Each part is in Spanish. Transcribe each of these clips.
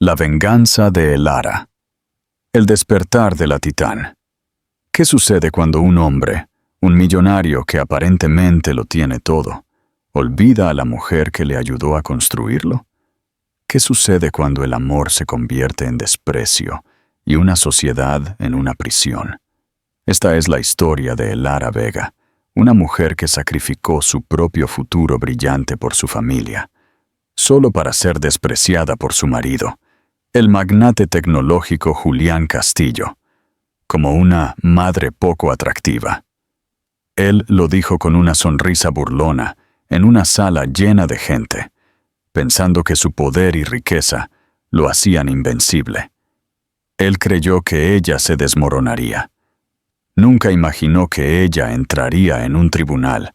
La venganza de Elara. El despertar de la Titán. ¿Qué sucede cuando un hombre, un millonario que aparentemente lo tiene todo, olvida a la mujer que le ayudó a construirlo? ¿Qué sucede cuando el amor se convierte en desprecio y una sociedad en una prisión? Esta es la historia de Elara Vega, una mujer que sacrificó su propio futuro brillante por su familia, solo para ser despreciada por su marido, el magnate tecnológico Julián Castillo, como una madre poco atractiva. Él lo dijo con una sonrisa burlona en una sala llena de gente, pensando que su poder y riqueza lo hacían invencible. Él creyó que ella se desmoronaría. Nunca imaginó que ella entraría en un tribunal,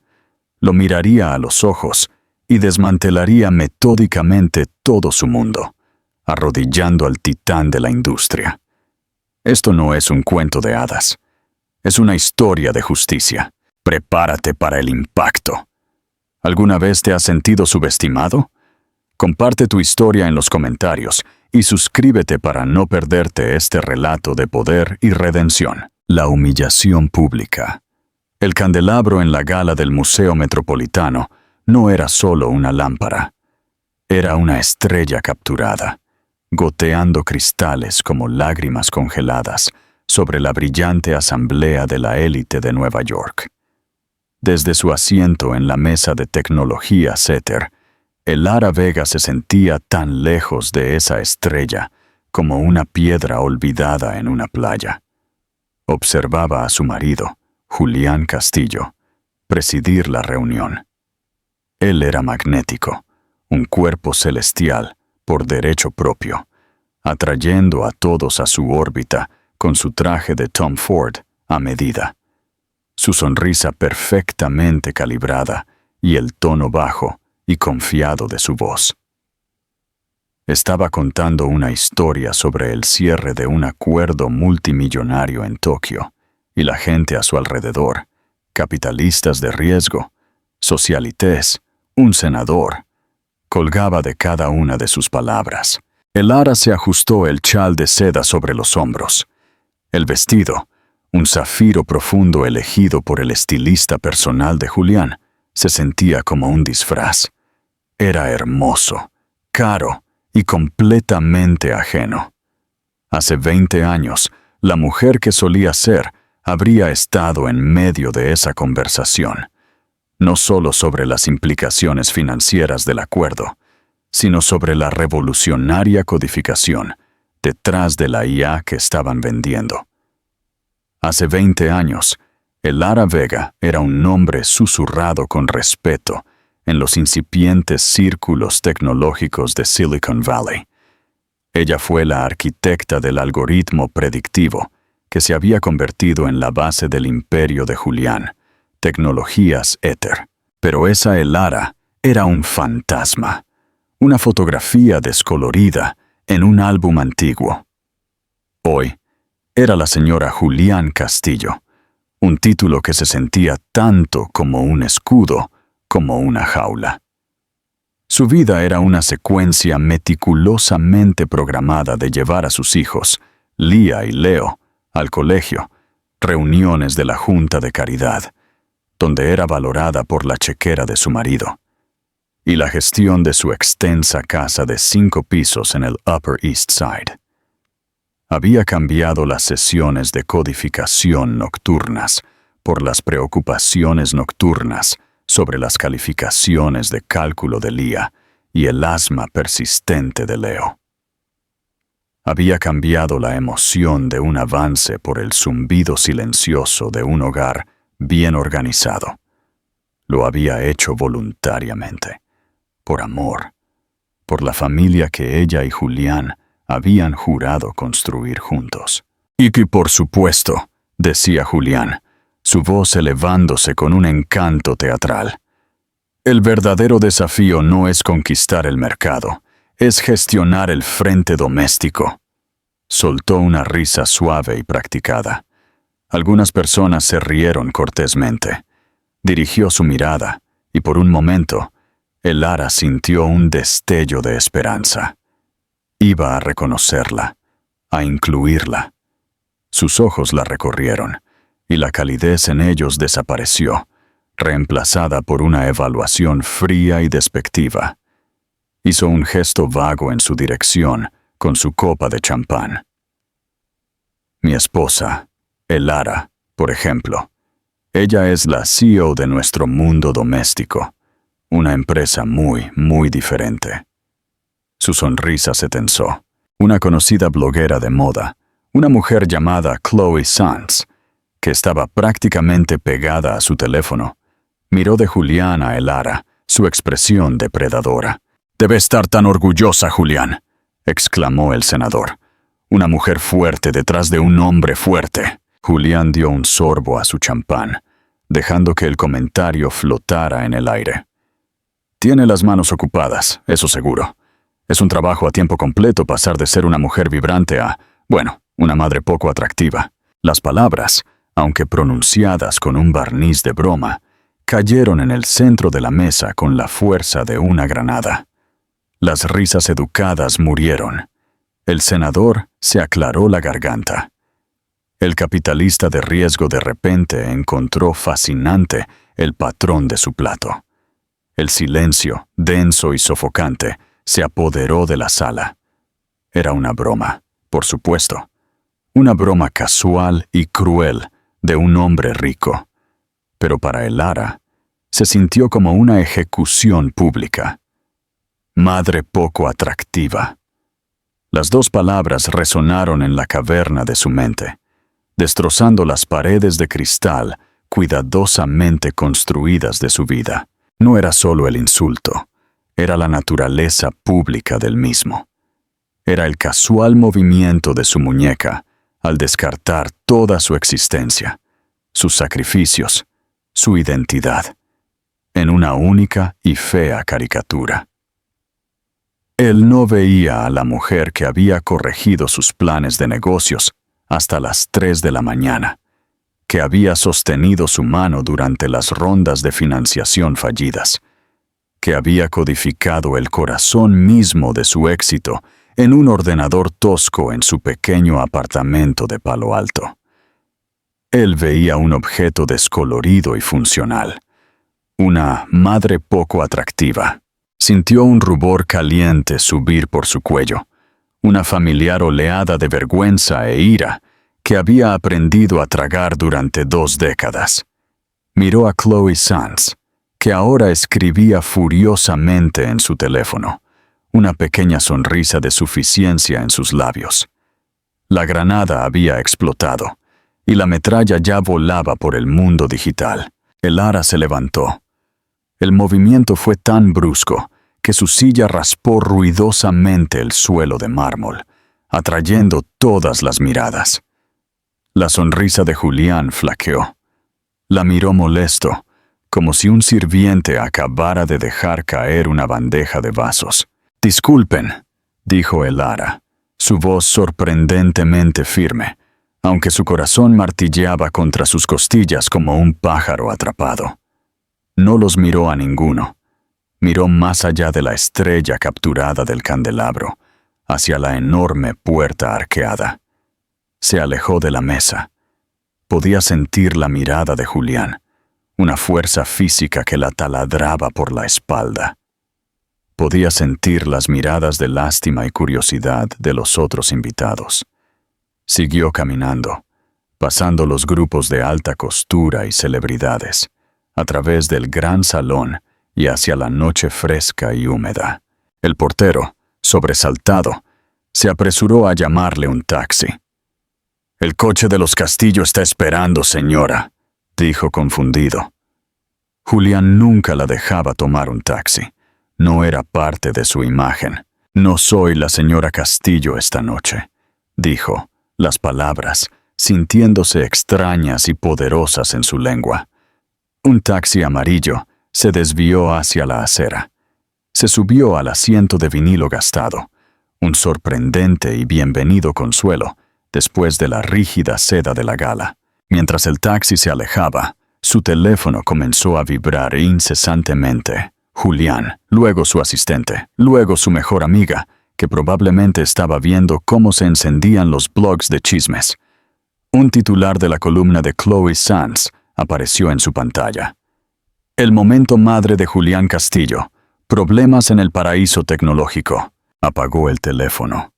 lo miraría a los ojos y desmantelaría metódicamente todo su mundo, arrodillando al titán de la industria. Esto no es un cuento de hadas. Es una historia de justicia. Prepárate para el impacto. ¿Alguna vez te has sentido subestimado? Comparte tu historia en los comentarios y suscríbete para no perderte este relato de poder y redención. La humillación pública. El candelabro en la gala del Museo Metropolitano no era solo una lámpara. Era una estrella capturada, goteando cristales como lágrimas congeladas sobre la brillante asamblea de la élite de Nueva York. Desde su asiento en la mesa de tecnología Setter, Elara Vega se sentía tan lejos de esa estrella como una piedra olvidada en una playa. Observaba a su marido, Julián Castillo, presidir la reunión. Él era magnético, un cuerpo celestial por derecho propio, atrayendo a todos a su órbita con su traje de Tom Ford a medida, su sonrisa perfectamente calibrada y el tono bajo y confiado de su voz. Estaba contando una historia sobre el cierre de un acuerdo multimillonario en Tokio, y la gente a su alrededor, capitalistas de riesgo, socialites, un senador, colgaba de cada una de sus palabras. Elara se ajustó el chal de seda sobre los hombros. El vestido, un zafiro profundo elegido por el estilista personal de Julián, se sentía como un disfraz. Era hermoso, caro y completamente ajeno. Hace 20 años, la mujer que solía ser habría estado en medio de esa conversación, no solo sobre las implicaciones financieras del acuerdo, sino sobre la revolucionaria codificación detrás de la IA que estaban vendiendo. Hace 20 años, Elara Vega era un nombre susurrado con respeto en los incipientes círculos tecnológicos de Silicon Valley. Ella fue la arquitecta del algoritmo predictivo que se había convertido en la base del imperio de Julián, Tecnologías Ether. Pero esa Elara era un fantasma, una fotografía descolorida en un álbum antiguo. Hoy, era la señora Julián Castillo, un título que se sentía tanto como un escudo como una jaula. Su vida era una secuencia meticulosamente programada de llevar a sus hijos, Lía y Leo, al colegio, reuniones de la Junta de Caridad, donde era valorada por la chequera de su marido, y la gestión de su extensa casa de 5 pisos en el Upper East Side. Había cambiado las sesiones de codificación nocturnas por las preocupaciones nocturnas sobre las calificaciones de cálculo de Lía y el asma persistente de Leo. Había cambiado la emoción de un avance por el zumbido silencioso de un hogar bien organizado. Lo había hecho voluntariamente, por amor, por la familia que ella y Julián habían jurado construir juntos. Y que por supuesto, decía Julián, su voz elevándose con un encanto teatral, el verdadero desafío no es conquistar el mercado, es gestionar el frente doméstico. Soltó una risa suave y practicada. Algunas personas se rieron cortésmente. Dirigió su mirada, y por un momento, Elara sintió un destello de esperanza. Iba a reconocerla, a incluirla. Sus ojos la recorrieron, y la calidez en ellos desapareció, reemplazada por una evaluación fría y despectiva. Hizo un gesto vago en su dirección, con su copa de champán. Mi esposa, Elara, por ejemplo. Ella es la CEO de nuestro mundo doméstico, una empresa muy, muy diferente. Su sonrisa se tensó. Una conocida bloguera de moda, una mujer llamada Chloe Sanz, que estaba prácticamente pegada a su teléfono, miró de Julián a Elara, su expresión depredadora. «Debe estar tan orgullosa, Julián», exclamó el senador. «Una mujer fuerte detrás de un hombre fuerte». Julián dio un sorbo a su champán, dejando que el comentario flotara en el aire. «Tiene las manos ocupadas, eso seguro. Es un trabajo a tiempo completo pasar de ser una mujer vibrante a, bueno, una madre poco atractiva». Las palabras, aunque pronunciadas con un barniz de broma, cayeron en el centro de la mesa con la fuerza de una granada. Las risas educadas murieron. El senador se aclaró la garganta. El capitalista de riesgo de repente encontró fascinante el patrón de su plato. El silencio, denso y sofocante, se apoderó de la sala. Era una broma, por supuesto. Una broma casual y cruel de un hombre rico. Pero para Elara, se sintió como una ejecución pública. Madre poco atractiva. Las dos palabras resonaron en la caverna de su mente, destrozando las paredes de cristal cuidadosamente construidas de su vida. No era solo el insulto, era la naturaleza pública del mismo. Era el casual movimiento de su muñeca al descartar toda su existencia, sus sacrificios, su identidad, en una única y fea caricatura. Él no veía a la mujer que había corregido sus planes de negocios hasta las 3 de la mañana, que había sostenido su mano durante las rondas de financiación fallidas, que había codificado el corazón mismo de su éxito en un ordenador tosco en su pequeño apartamento de Palo Alto. Él veía un objeto descolorido y funcional, una madre poco atractiva. Sintió un rubor caliente subir por su cuello, una familiar oleada de vergüenza e ira que había aprendido a tragar durante 2 décadas. Miró a Chloe Sanz, que ahora escribía furiosamente en su teléfono, una pequeña sonrisa de suficiencia en sus labios. La granada había explotado, y la metralla ya volaba por el mundo digital. Elara se levantó. El movimiento fue tan brusco que su silla raspó ruidosamente el suelo de mármol, atrayendo todas las miradas. La sonrisa de Julián flaqueó. La miró molesto, como si un sirviente acabara de dejar caer una bandeja de vasos. «Disculpen», dijo Elara, su voz sorprendentemente firme, aunque su corazón martilleaba contra sus costillas como un pájaro atrapado. No los miró a ninguno. Miró más allá de la estrella capturada del candelabro, hacia la enorme puerta arqueada. Se alejó de la mesa. Podía sentir la mirada de Julián, una fuerza física que la taladraba por la espalda. Podía sentir las miradas de lástima y curiosidad de los otros invitados. Siguió caminando, pasando los grupos de alta costura y celebridades, a través del gran salón y hacia la noche fresca y húmeda. El portero, sobresaltado, se apresuró a llamarle un taxi. «El coche de los Castillo está esperando, señora», dijo confundido. Julián nunca la dejaba tomar un taxi. No era parte de su imagen. «No soy la señora Castillo esta noche», dijo, las palabras sintiéndose extrañas y poderosas en su lengua. Un taxi amarillo se desvió hacia la acera. Se subió al asiento de vinilo gastado, un sorprendente y bienvenido consuelo después de la rígida seda de la gala. Mientras el taxi se alejaba, su teléfono comenzó a vibrar incesantemente. Julián, luego su asistente, luego su mejor amiga, que probablemente estaba viendo cómo se encendían los blogs de chismes. Un titular de la columna de Chloe Sands apareció en su pantalla. El momento madre de Julián Castillo. Problemas en el paraíso tecnológico. Apagó el teléfono.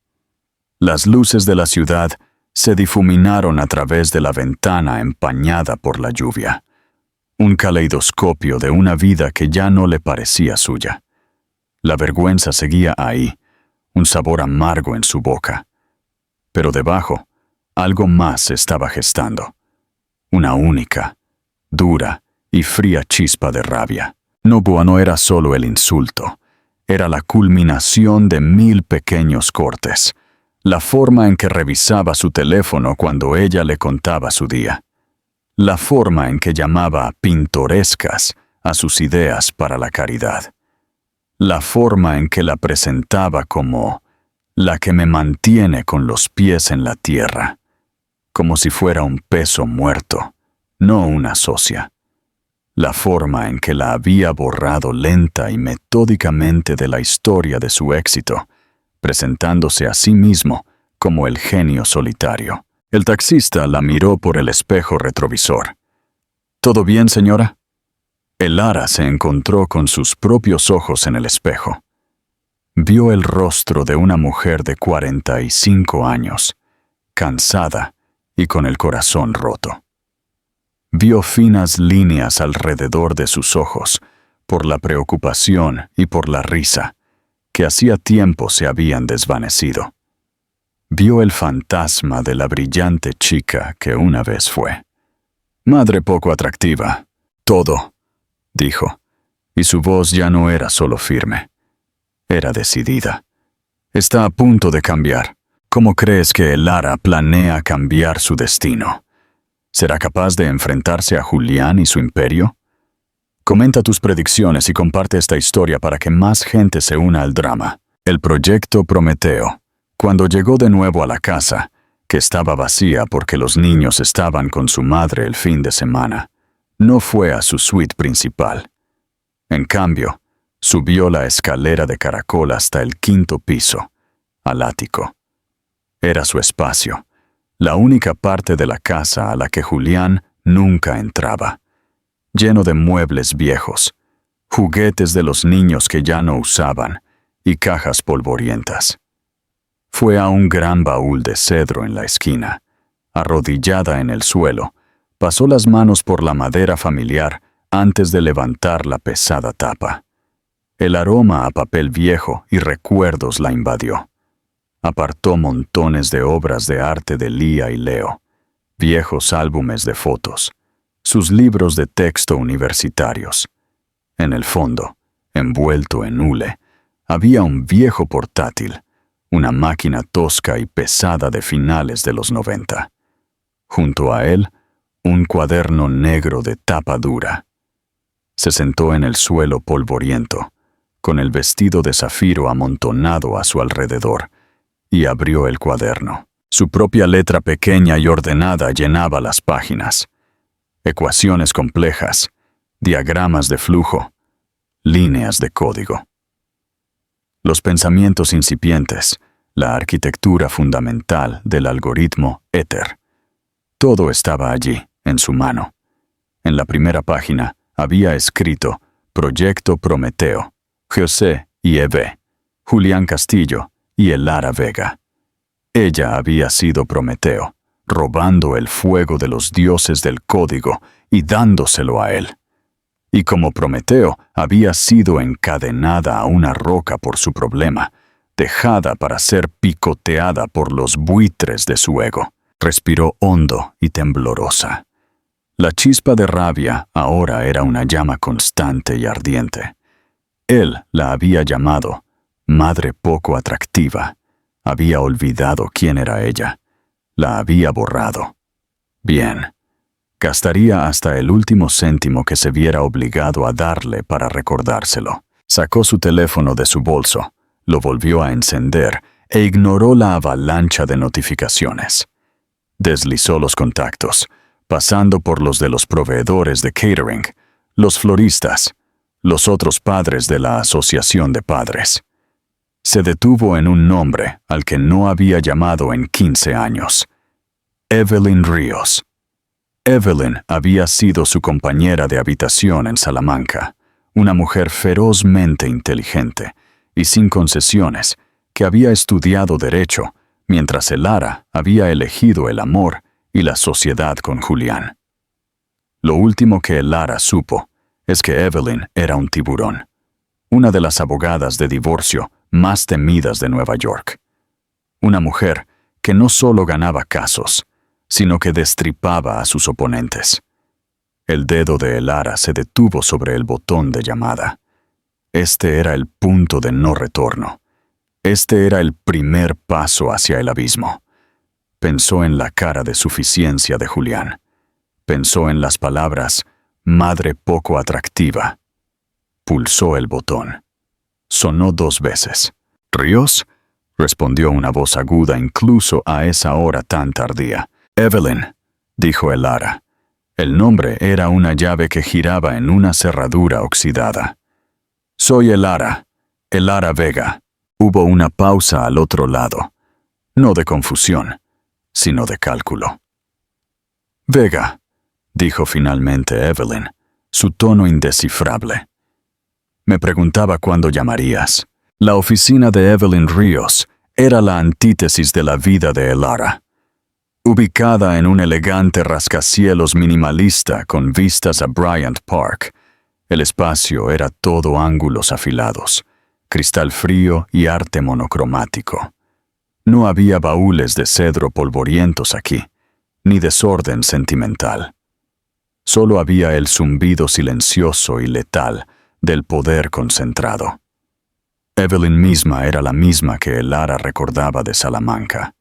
Las luces de la ciudad se difuminaron a través de la ventana empañada por la lluvia. Un caleidoscopio de una vida que ya no le parecía suya. La vergüenza seguía ahí, un sabor amargo en su boca. Pero debajo, algo más se estaba gestando. Una única, dura y fría chispa de rabia. No era solo el insulto, era la culminación de 1000 pequeños cortes. La forma en que revisaba su teléfono cuando ella le contaba su día. La forma en que llamaba pintorescas a sus ideas para la caridad. La forma en que la presentaba como la que me mantiene con los pies en la tierra, como si fuera un peso muerto, no una socia. La forma en que la había borrado lenta y metódicamente de la historia de su éxito, presentándose a sí mismo como el genio solitario. El taxista la miró por el espejo retrovisor. ¿Todo bien, señora? El Lara se encontró con sus propios ojos en el espejo. Vio el rostro de una mujer de 45 años, cansada y con el corazón roto. Vio finas líneas alrededor de sus ojos, por la preocupación y por la risa, que hacía tiempo se habían desvanecido. Vio el fantasma de la brillante chica que una vez fue. Madre poco atractiva. Todo, dijo, y su voz ya no era solo firme. Era decidida. Está a punto de cambiar. ¿Cómo crees que el Lara planea cambiar su destino? ¿Será capaz de enfrentarse a Julián y su imperio? Comenta tus predicciones y comparte esta historia para que más gente se una al drama. El proyecto Prometeo. Cuando llegó de nuevo a la casa, que estaba vacía porque los niños estaban con su madre el fin de semana, no fue a su suite principal. En cambio, subió la escalera de caracol hasta el 5º piso, al ático. Era su espacio, la única parte de la casa a la que Julián nunca entraba, lleno de muebles viejos, juguetes de los niños que ya no usaban y cajas polvorientas. Fue a un gran baúl de cedro en la esquina. Arrodillada en el suelo, pasó las manos por la madera familiar antes de levantar la pesada tapa. El aroma a papel viejo y recuerdos la invadió. Apartó montones de obras de arte de Lía y Leo, viejos álbumes de fotos, sus libros de texto universitarios. En el fondo, envuelto en hule, había un viejo portátil, una máquina tosca y pesada de finales de los 90. Junto a él, un cuaderno negro de tapa dura. Se sentó en el suelo polvoriento, con el vestido de zafiro amontonado a su alrededor, y abrió el cuaderno. Su propia letra pequeña y ordenada llenaba las páginas. Ecuaciones complejas, diagramas de flujo, líneas de código. Los pensamientos incipientes, la arquitectura fundamental del algoritmo Ether. Todo estaba allí, en su mano. En la primera página había escrito Proyecto Prometeo, José y Eve, Julián Castillo y el Lara Vega. Ella había sido Prometeo, robando el fuego de los dioses del código y dándoselo a él. Y como Prometeo había sido encadenada a una roca por su problema, dejada para ser picoteada por los buitres de su ego. Respiró hondo y temblorosa. La chispa de rabia ahora era una llama constante y ardiente. Él la había llamado madre poco atractiva. Había olvidado quién era ella. La había borrado. Bien. Gastaría hasta el último céntimo que se viera obligado a darle para recordárselo. Sacó su teléfono de su bolso, lo volvió a encender e ignoró la avalancha de notificaciones. Deslizó los contactos, pasando por los de los proveedores de catering, los floristas, los otros padres de la asociación de padres. Se detuvo en un nombre al que no había llamado en 15 años. Evelyn Ríos. Evelyn había sido su compañera de habitación en Salamanca, una mujer ferozmente inteligente y sin concesiones, que había estudiado Derecho, mientras Elara había elegido el amor y la sociedad con Julián. Lo último que Elara supo es que Evelyn era un tiburón, una de las abogadas de divorcio más temidas de Nueva York. Una mujer que no solo ganaba casos, sino que destripaba a sus oponentes. El dedo de Elara se detuvo sobre el botón de llamada. Este era el punto de no retorno. Este era el primer paso hacia el abismo. Pensó en la cara de suficiencia de Julián. Pensó en las palabras, madre poco atractiva. Pulsó el botón. Sonó 2 veces. ¿Ríos? Respondió una voz aguda incluso a esa hora tan tardía. Evelyn, dijo Elara. El nombre era una llave que giraba en una cerradura oxidada. Soy Elara, Elara Vega. Hubo una pausa al otro lado, no de confusión, sino de cálculo. Vega, dijo finalmente Evelyn, su tono indescifrable. Me preguntaba cuándo llamarías. La oficina de Evelyn Ríos era la antítesis de la vida de Elara. Ubicada en un elegante rascacielos minimalista con vistas a Bryant Park, el espacio era todo ángulos afilados, cristal frío y arte monocromático. No había baúles de cedro polvorientos aquí, ni desorden sentimental. Solo había el zumbido silencioso y letal del poder concentrado. Evelyn misma era la misma que Elara recordaba de Salamanca.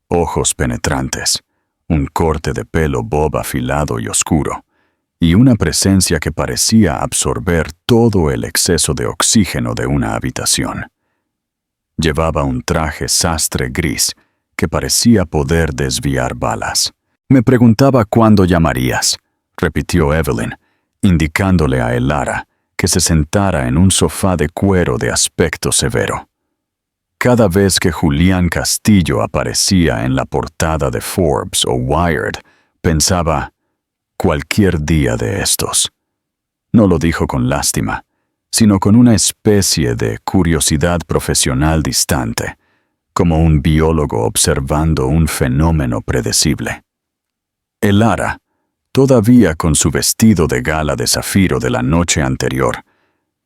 Ojos penetrantes, un corte de pelo bob afilado y oscuro, y una presencia que parecía absorber todo el exceso de oxígeno de una habitación. Llevaba un traje sastre gris que parecía poder desviar balas. Me preguntaba cuándo llamarías, repitió Evelyn, indicándole a Elara que se sentara en un sofá de cuero de aspecto severo. Cada vez que Julián Castillo aparecía en la portada de Forbes o Wired, pensaba, cualquier día de estos. No lo dijo con lástima, sino con una especie de curiosidad profesional distante, como un biólogo observando un fenómeno predecible. Elara, todavía con su vestido de gala de zafiro de la noche anterior,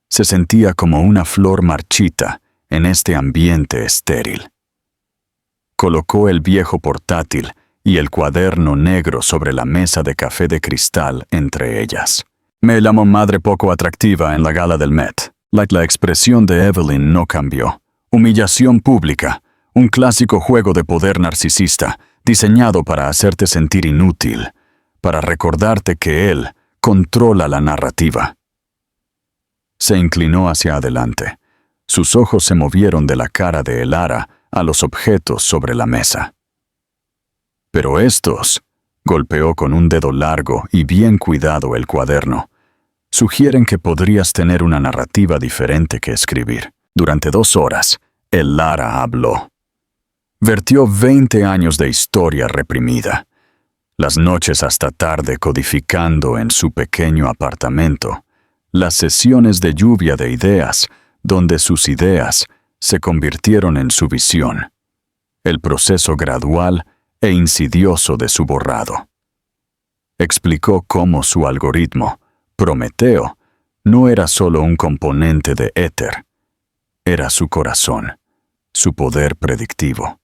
se sentía como una flor marchita en este ambiente estéril. Colocó el viejo portátil y el cuaderno negro sobre la mesa de café de cristal entre ellas. Me llamo madre poco atractiva en la gala del Met. La expresión de Evelyn no cambió. Humillación pública, un clásico juego de poder narcisista, diseñado para hacerte sentir inútil, para recordarte que él controla la narrativa. Se inclinó hacia adelante. Sus ojos se movieron de la cara de Elara a los objetos sobre la mesa. Pero estos, golpeó con un dedo largo y bien cuidado el cuaderno, sugieren que podrías tener una narrativa diferente que escribir. Durante 2 horas, Elara habló. Vertió 20 años de historia reprimida. Las noches hasta tarde codificando en su pequeño apartamento, las sesiones de lluvia de ideas, donde sus ideas se convirtieron en su visión, el proceso gradual e insidioso de su borrado. Explicó cómo su algoritmo, Prometeo, no era solo un componente de éter, era su corazón, su poder predictivo,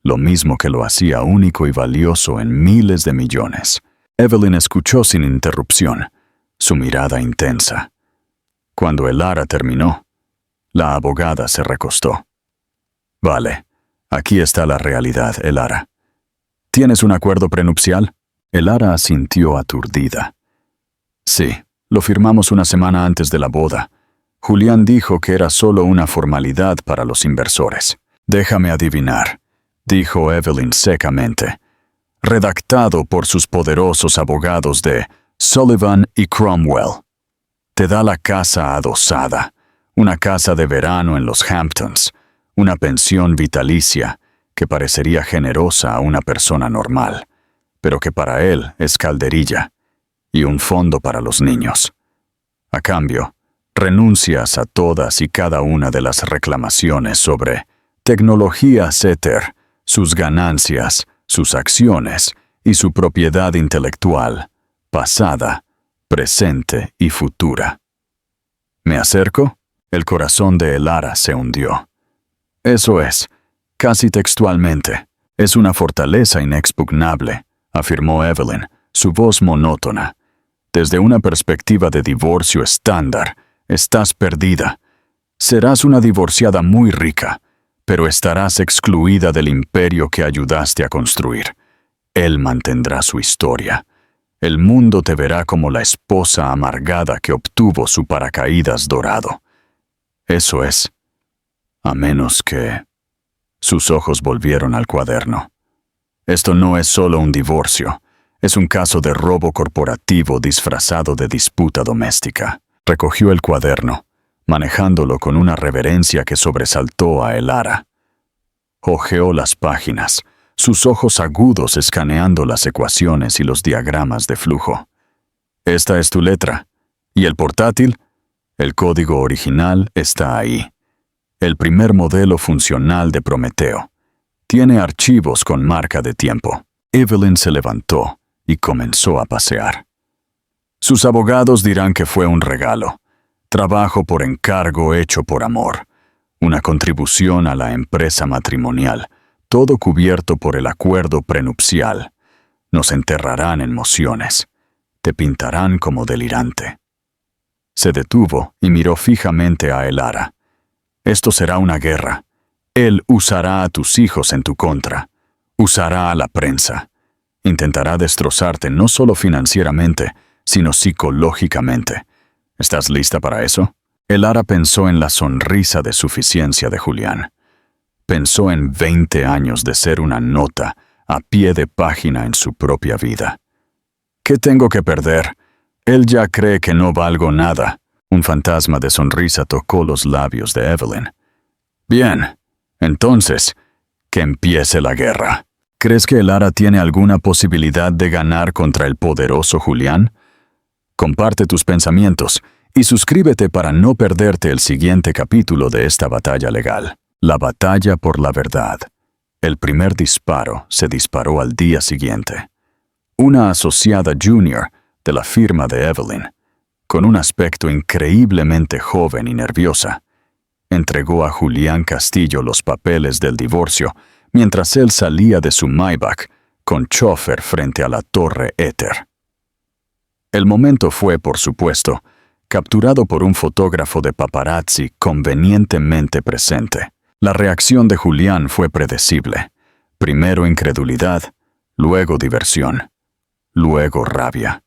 lo mismo que lo hacía único y valioso en miles de millones. Evelyn escuchó sin interrupción, su mirada intensa. Cuando Elara terminó, la abogada se recostó. Vale, aquí está la realidad, Elara. ¿Tienes un acuerdo prenupcial? Elara asintió aturdida. Sí, lo firmamos una semana antes de la boda. Julián dijo que era solo una formalidad para los inversores. Déjame adivinar, dijo Evelyn secamente. Redactado por sus poderosos abogados de Sullivan y Cromwell. Te da la casa adosada, una casa de verano en los Hamptons, una pensión vitalicia que parecería generosa a una persona normal, pero que para él es calderilla, y un fondo para los niños. A cambio, renuncias a todas y cada una de las reclamaciones sobre tecnologías éter, sus ganancias, sus acciones y su propiedad intelectual, pasada, presente y futura. ¿Me acerco? El corazón de Elara se hundió. Eso es, casi textualmente, es una fortaleza inexpugnable, afirmó Evelyn, su voz monótona. Desde una perspectiva de divorcio estándar, estás perdida. Serás una divorciada muy rica, pero estarás excluida del imperio que ayudaste a construir. Él mantendrá su historia. El mundo te verá como la esposa amargada que obtuvo su paracaídas dorado. Eso es. A menos que... Sus ojos volvieron al cuaderno. Esto no es solo un divorcio. Es un caso de robo corporativo disfrazado de disputa doméstica. Recogió el cuaderno, manejándolo con una reverencia que sobresaltó a Elara. Hojeó las páginas, sus ojos agudos escaneando las ecuaciones y los diagramas de flujo. Esta es tu letra. ¿Y el portátil? El código original está ahí. El primer modelo funcional de Prometeo. Tiene archivos con marca de tiempo. Evelyn se levantó y comenzó a pasear. Sus abogados dirán que fue un regalo. Trabajo por encargo hecho por amor. Una contribución a la empresa matrimonial. Todo cubierto por el acuerdo prenupcial. Nos enterrarán en mociones. Te pintarán como delirante. Se detuvo y miró fijamente a Elara. Esto será una guerra. Él usará a tus hijos en tu contra. Usará a la prensa. Intentará destrozarte no solo financieramente, sino psicológicamente. ¿Estás lista para eso? Elara pensó en la sonrisa de suficiencia de Julián. Pensó en 20 años de ser una nota a pie de página en su propia vida. ¿Qué tengo que perder? Él ya cree que no valgo nada. Un fantasma de sonrisa tocó los labios de Evelyn. Bien, entonces, que empiece la guerra. ¿Crees que Elara tiene alguna posibilidad de ganar contra el poderoso Julián? Comparte tus pensamientos y suscríbete para no perderte el siguiente capítulo de esta batalla legal. La batalla por la verdad. El primer disparo se disparó al día siguiente. Una asociada junior de la firma de Evelyn, con un aspecto increíblemente joven y nerviosa, entregó a Julián Castillo los papeles del divorcio mientras él salía de su Maybach con chofer frente a la torre éter. El momento fue, por supuesto, capturado por un fotógrafo de paparazzi convenientemente presente. La reacción de Julián fue predecible. Primero incredulidad, luego diversión, luego rabia.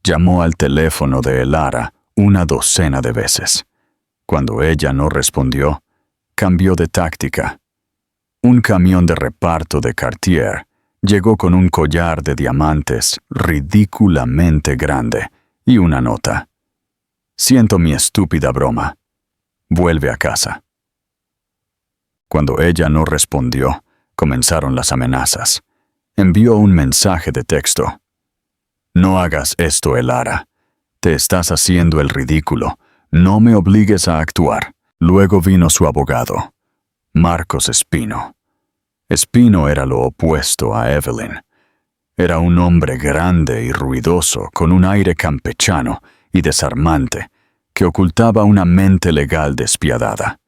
Llamó al teléfono de Elara una docena de veces. Cuando ella no respondió, cambió de táctica. Un camión de reparto de Cartier llegó con un collar de diamantes ridículamente grande y una nota. Siento mi estúpida broma. Vuelve a casa. Cuando ella no respondió, comenzaron las amenazas. Envió un mensaje de texto. No hagas esto, Elara. Te estás haciendo el ridículo. No me obligues a actuar. Luego vino su abogado, Marcos Espino. Espino era lo opuesto a Evelyn. Era un hombre grande y ruidoso, con un aire campechano y desarmante, que ocultaba una mente legal despiadada.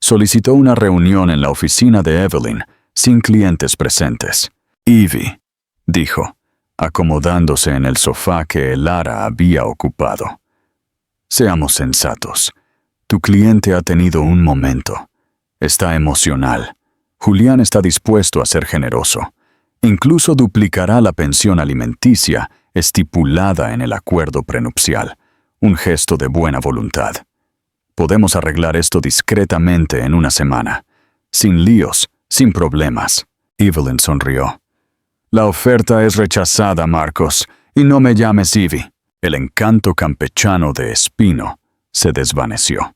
Solicitó una reunión en la oficina de Evelyn, sin clientes presentes. Evie, dijo, acomodándose en el sofá que Elara había ocupado. Seamos sensatos. Tu cliente ha tenido un momento. Está emocional. Julián está dispuesto a ser generoso. Incluso duplicará la pensión alimenticia estipulada en el acuerdo prenupcial. Un gesto de buena voluntad. Podemos arreglar esto discretamente en una semana. Sin líos, sin problemas. Evelyn sonrió. La oferta es rechazada, Marcos, y no me llames Evie. El encanto campechano de Espino se desvaneció.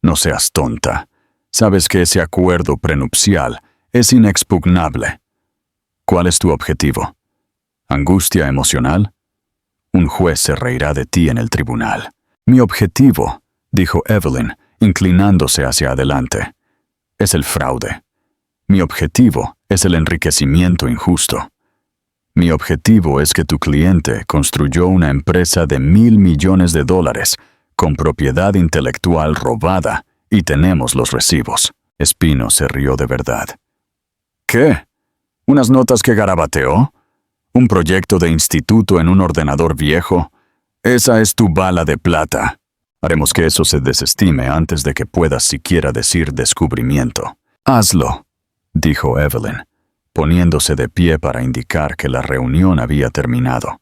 No seas tonta. Sabes que ese acuerdo prenupcial es inexpugnable. ¿Cuál es tu objetivo? ¿Angustia emocional? Un juez se reirá de ti en el tribunal. Mi objetivo, dijo Evelyn, inclinándose hacia adelante, es el fraude. Mi objetivo es el enriquecimiento injusto. Mi objetivo es que tu cliente construyó una empresa de $1,000 millones con propiedad intelectual robada y tenemos los recibos. Espino se rió de verdad. ¿Qué? ¿Unas notas que garabateó? ¿Un proyecto de instituto en un ordenador viejo? Esa es tu bala de plata. Haremos que eso se desestime antes de que puedas siquiera decir descubrimiento. Hazlo, dijo Evelyn, poniéndose de pie para indicar que la reunión había terminado.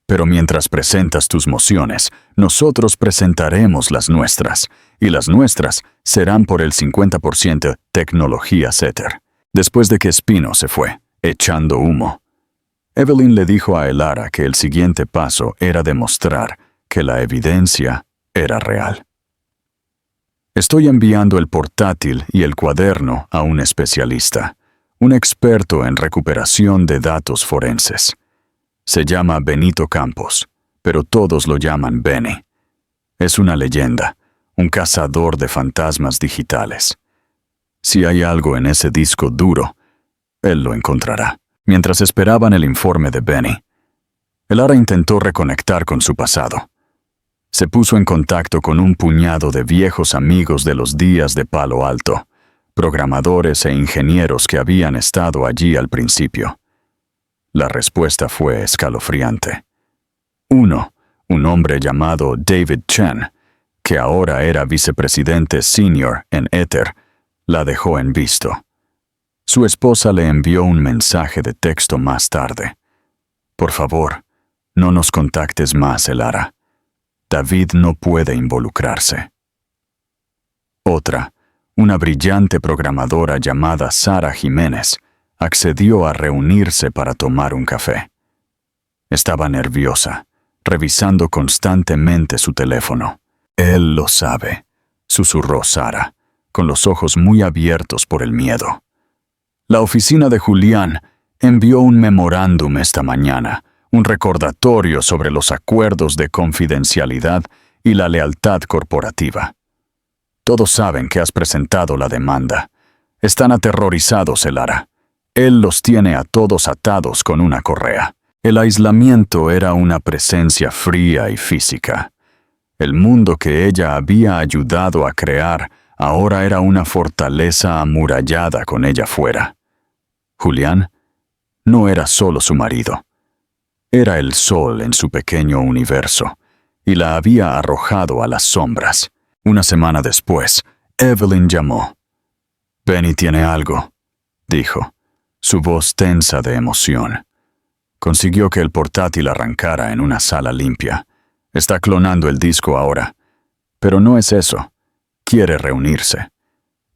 Pero mientras presentas tus mociones, nosotros presentaremos las nuestras, y las nuestras serán por el 50% tecnología Setter. Después de que Espino se fue, echando humo, Evelyn le dijo a Elara que el siguiente paso era demostrar que la evidencia era real. Estoy enviando el portátil y el cuaderno a un especialista, un experto en recuperación de datos forenses. Se llama Benito Campos, pero todos lo llaman Benny. Es una leyenda, un cazador de fantasmas digitales. Si hay algo en ese disco duro, él lo encontrará. Mientras esperaban el informe de Benny, Elara intentó reconectar con su pasado. Se puso en contacto con un puñado de viejos amigos de los días de Palo Alto, programadores e ingenieros que habían estado allí al principio. La respuesta fue escalofriante. Uno, un hombre llamado David Chen, que ahora era vicepresidente senior en Ether, la dejó en visto. Su esposa le envió un mensaje de texto más tarde. Por favor, no nos contactes más, Elara. David no puede involucrarse. Otra, una brillante programadora llamada Sara Jiménez, accedió a reunirse para tomar un café. Estaba nerviosa, revisando constantemente su teléfono. Él lo sabe, susurró Sara, con los ojos muy abiertos por el miedo. La oficina de Julián envió un memorándum esta mañana, un recordatorio sobre los acuerdos de confidencialidad y la lealtad corporativa. Todos saben que has presentado la demanda. Están aterrorizados, Elara. Él los tiene a todos atados con una correa. El aislamiento era una presencia fría y física. El mundo que ella había ayudado a crear ahora era una fortaleza amurallada con ella fuera. Julián no era solo su marido. Era el sol en su pequeño universo, y la había arrojado a las sombras. Una semana después, Evelyn llamó. «Benny tiene algo», dijo, su voz tensa de emoción. Consiguió que el portátil arrancara en una sala limpia. Está clonando el disco ahora. Pero no es eso. Quiere reunirse.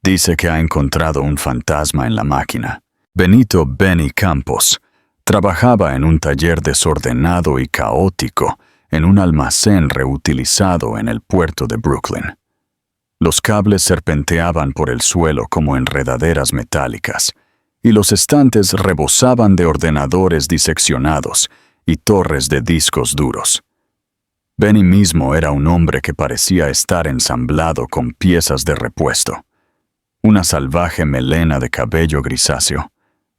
Dice que ha encontrado un fantasma en la máquina. Benito Benny Campos trabajaba en un taller desordenado y caótico en un almacén reutilizado en el puerto de Brooklyn. Los cables serpenteaban por el suelo como enredaderas metálicas, y los estantes rebosaban de ordenadores diseccionados y torres de discos duros. Benny mismo era un hombre que parecía estar ensamblado con piezas de repuesto. Una salvaje melena de cabello grisáceo,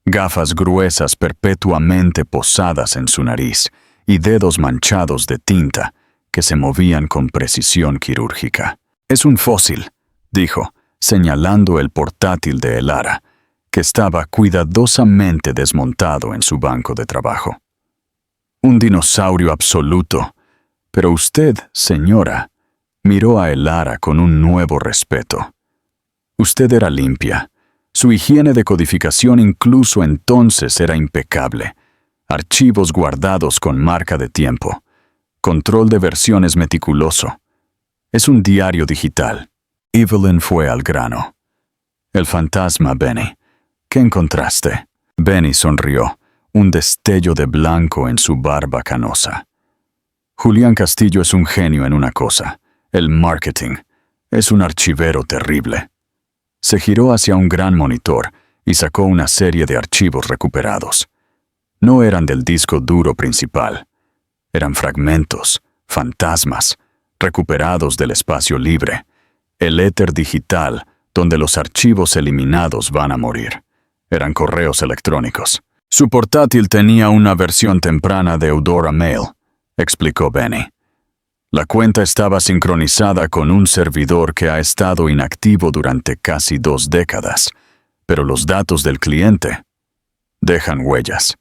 gafas gruesas perpetuamente posadas en su nariz y dedos manchados de tinta que se movían con precisión quirúrgica. «Es un fósil», dijo, señalando el portátil de Elara, que estaba cuidadosamente desmontado en su banco de trabajo. «Un dinosaurio absoluto. Pero usted, señora», miró a Elara con un nuevo respeto. «Usted era limpia. Su higiene de codificación incluso entonces era impecable. Archivos guardados con marca de tiempo. Control de versiones meticuloso. Es un diario digital». Evelyn fue al grano. «El fantasma, Benny. ¿Qué encontraste?» Benny sonrió, un destello de blanco en su barba canosa. «Julián Castillo es un genio en una cosa, el marketing. Es un archivero terrible. Se giró hacia un gran monitor y sacó una serie de archivos recuperados. No eran del disco duro principal. Eran fragmentos, fantasmas, recuperados del espacio libre, el éter digital donde los archivos eliminados van a morir. Eran correos electrónicos. Su portátil tenía una versión temprana de Eudora Mail, explicó Benny. La cuenta estaba sincronizada con un servidor que ha estado inactivo durante casi 2 décadas, pero los datos del cliente dejan huellas.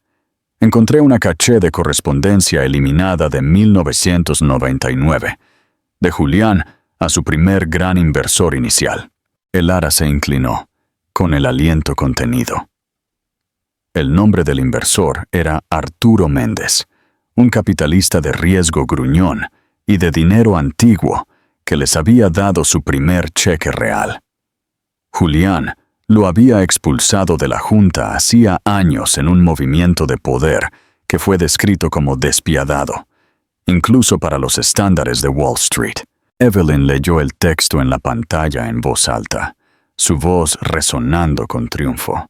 Encontré una caché de correspondencia eliminada de 1999, de Julián a su primer gran inversor inicial. Elara se inclinó, con el aliento contenido. El nombre del inversor era Arturo Méndez, un capitalista de riesgo gruñón y de dinero antiguo que les había dado su primer cheque real. Julián lo había expulsado de la Junta hacía años en un movimiento de poder que fue descrito como despiadado, incluso para los estándares de Wall Street. Evelyn leyó el texto en la pantalla en voz alta, su voz resonando con triunfo.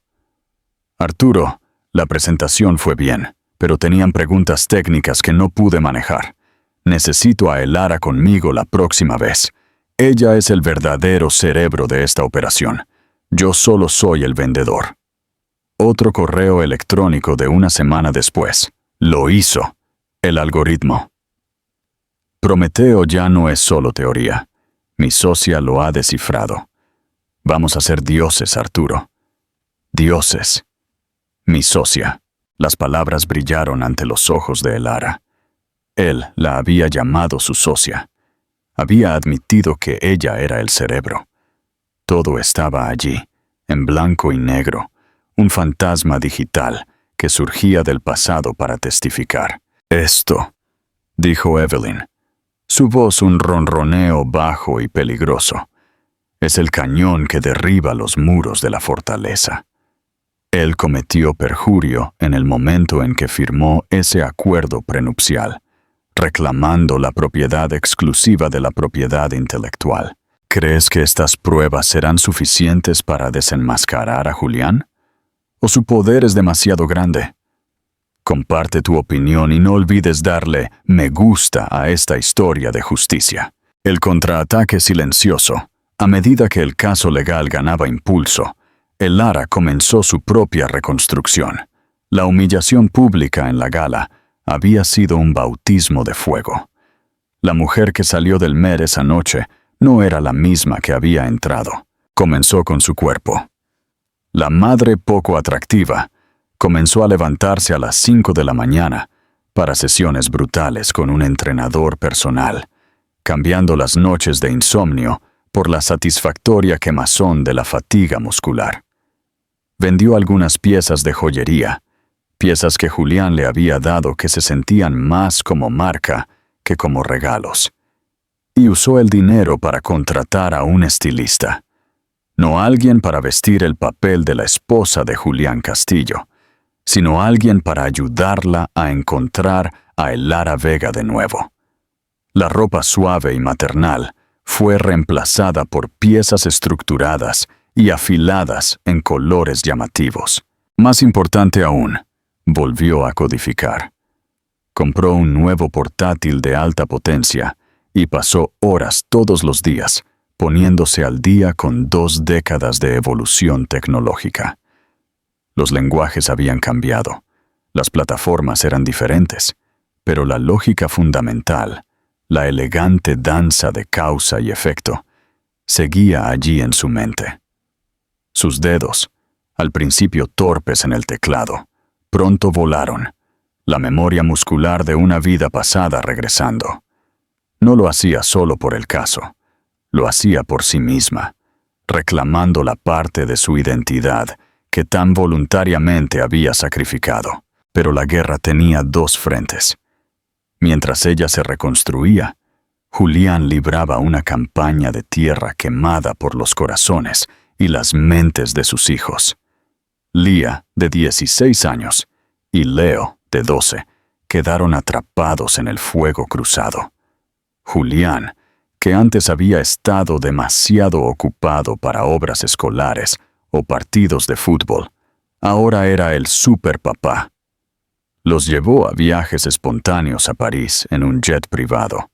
Arturo, la presentación fue bien, pero tenían preguntas técnicas que no pude manejar. Necesito a Elara conmigo la próxima vez. Ella es el verdadero cerebro de esta operación. Yo solo soy el vendedor. Otro correo electrónico de una semana después. Lo hizo. El algoritmo. Prometeo ya no es solo teoría. Mi socia lo ha descifrado. Vamos a ser dioses, Arturo. Dioses. Mi socia. Las palabras brillaron ante los ojos de Elara. Él la había llamado su socia. Había admitido que ella era el cerebro. Todo estaba allí, en blanco y negro, un fantasma digital que surgía del pasado para testificar. Esto, dijo Evelyn, su voz un ronroneo bajo y peligroso. Es el cañón que derriba los muros de la fortaleza. Él cometió perjurio en el momento en que firmó ese acuerdo prenupcial, reclamando la propiedad exclusiva de la propiedad intelectual. ¿Crees que estas pruebas serán suficientes para desenmascarar a Julián? ¿O su poder es demasiado grande? Comparte tu opinión y no olvides darle me gusta a esta historia de justicia. El contraataque silencioso. A medida que el caso legal ganaba impulso, Elara comenzó su propia reconstrucción. La humillación pública en la gala había sido un bautismo de fuego. La mujer que salió del Met esa noche no era la misma que había entrado. Comenzó con su cuerpo. La madre poco atractiva comenzó a levantarse a las 5 de la mañana para sesiones brutales con un entrenador personal, cambiando las noches de insomnio por la satisfactoria quemazón de la fatiga muscular. Vendió algunas piezas de joyería, piezas que Julián le había dado que se sentían más como marca que como regalos. Y usó el dinero para contratar a un estilista. No alguien para vestir el papel de la esposa de Julián Castillo, sino alguien para ayudarla a encontrar a Elara Vega de nuevo. La ropa suave y maternal fue reemplazada por piezas estructuradas y afiladas en colores llamativos. Más importante aún, volvió a codificar. Compró un nuevo portátil de alta potencia y pasó horas todos los días poniéndose al día con 2 décadas de evolución tecnológica. Los lenguajes habían cambiado, las plataformas eran diferentes, pero la lógica fundamental, la elegante danza de causa y efecto, seguía allí en su mente. Sus dedos, al principio torpes en el teclado, pronto volaron, la memoria muscular de una vida pasada regresando. No lo hacía solo por el caso, lo hacía por sí misma, reclamando la parte de su identidad que tan voluntariamente había sacrificado. Pero la guerra tenía 2 frentes. Mientras ella se reconstruía, Julián libraba una campaña de tierra quemada por los corazones y las mentes de sus hijos. Lía, de 16 años, y Leo, de 12, quedaron atrapados en el fuego cruzado. Julián que antes había estado demasiado ocupado para obras escolares o partidos de fútbol, ahora era el superpapá. Los llevó a viajes espontáneos a París en un jet privado.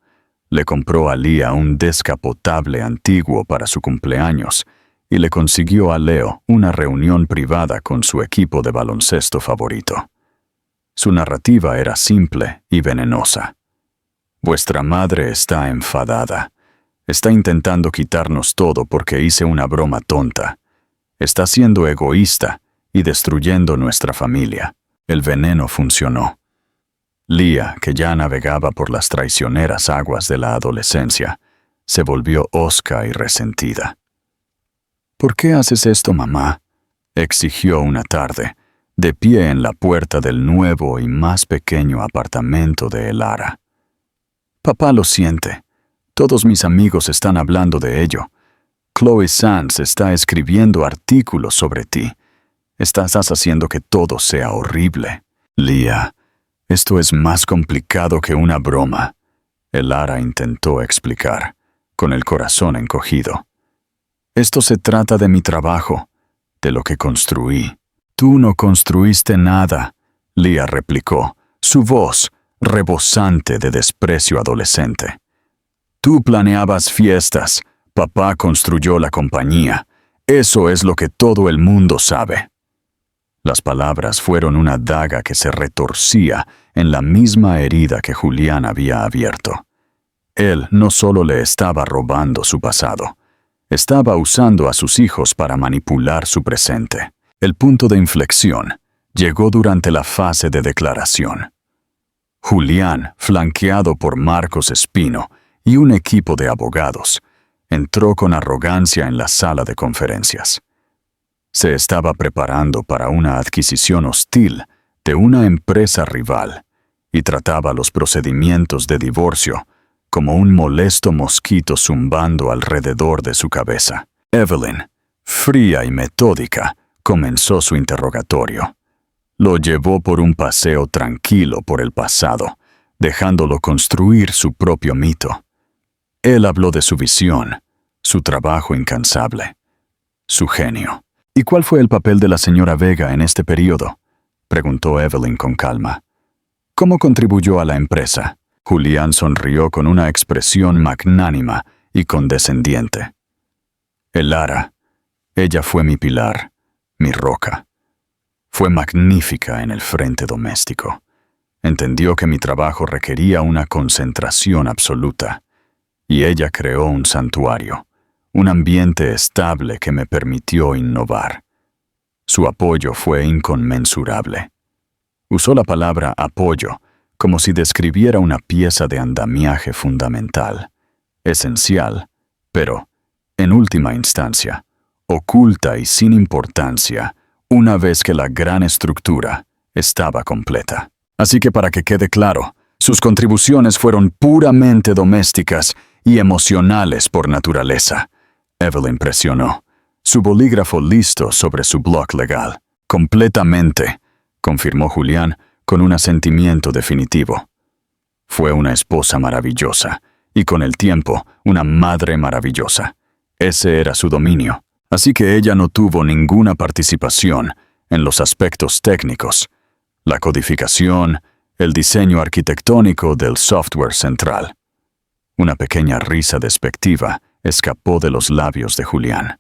Le compró a Lia un descapotable antiguo para su cumpleaños y le consiguió a Leo una reunión privada con su equipo de baloncesto favorito. Su narrativa era simple y venenosa. Vuestra madre está enfadada. Está intentando quitarnos todo porque hice una broma tonta. Está siendo egoísta y destruyendo nuestra familia. El veneno funcionó. Lia, que ya navegaba por las traicioneras aguas de la adolescencia, se volvió hosca y resentida. «¿Por qué haces esto, mamá?», exigió una tarde, de pie en la puerta del nuevo y más pequeño apartamento de Elara. «Papá lo siente. Todos mis amigos están hablando de ello. Chloe Sands está escribiendo artículos sobre ti. Estás haciendo que todo sea horrible». «Lia, esto es más complicado que una broma», Elara intentó explicar, con el corazón encogido. «Esto se trata de mi trabajo, de lo que construí». «Tú no construiste nada», Lia replicó, su voz rebosante de desprecio adolescente. «Tú planeabas fiestas, papá construyó la compañía. Eso es lo que todo el mundo sabe». Las palabras fueron una daga que se retorcía en la misma herida que Julián había abierto. Él no solo le estaba robando su pasado, estaba usando a sus hijos para manipular su presente. El punto de inflexión llegó durante la fase de declaración. Julián, flanqueado por Marcos Espino y un equipo de abogados, entró con arrogancia en la sala de conferencias. Se estaba preparando para una adquisición hostil de una empresa rival y trataba los procedimientos de divorcio como un molesto mosquito zumbando alrededor de su cabeza. Evelyn, fría y metódica, comenzó su interrogatorio. Lo llevó por un paseo tranquilo por el pasado, dejándolo construir su propio mito. Él habló de su visión, su trabajo incansable, su genio. «¿Y cuál fue el papel de la señora Vega en este periodo?», preguntó Evelyn con calma. «¿Cómo contribuyó a la empresa?». Julián sonrió con una expresión magnánima y condescendiente. «Elara, ella fue mi pilar, mi roca. Fue magnífica en el frente doméstico. Entendió que mi trabajo requería una concentración absoluta, y ella creó un santuario, un ambiente estable que me permitió innovar. Su apoyo fue inconmensurable». Usó la palabra apoyo como si describiera una pieza de andamiaje fundamental, esencial, pero, en última instancia, oculta y sin importancia una vez que la gran estructura estaba completa. Así que para que quede claro, sus contribuciones fueron puramente domésticas y emocionales por naturaleza. Evelyn presionó, su bolígrafo listo sobre su bloc legal. «Completamente», confirmó Julián con un asentimiento definitivo. «Fue una esposa maravillosa y con el tiempo una madre maravillosa. Ese era su dominio. Así que ella no tuvo ninguna participación en los aspectos técnicos, la codificación, el diseño arquitectónico del software central». Una pequeña risa despectiva escapó de los labios de Julián.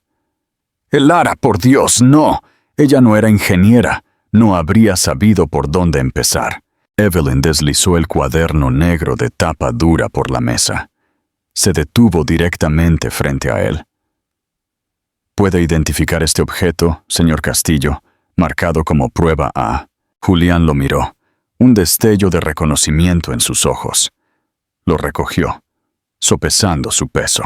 «Elara, por Dios, no. Ella no era ingeniera. No habría sabido por dónde empezar». Evelyn deslizó el cuaderno negro de tapa dura por la mesa. Se detuvo directamente frente a él. «¿Puede identificar este objeto, señor Castillo, marcado como prueba A?» Julián lo miró, un destello de reconocimiento en sus ojos. Lo recogió, sopesando su peso.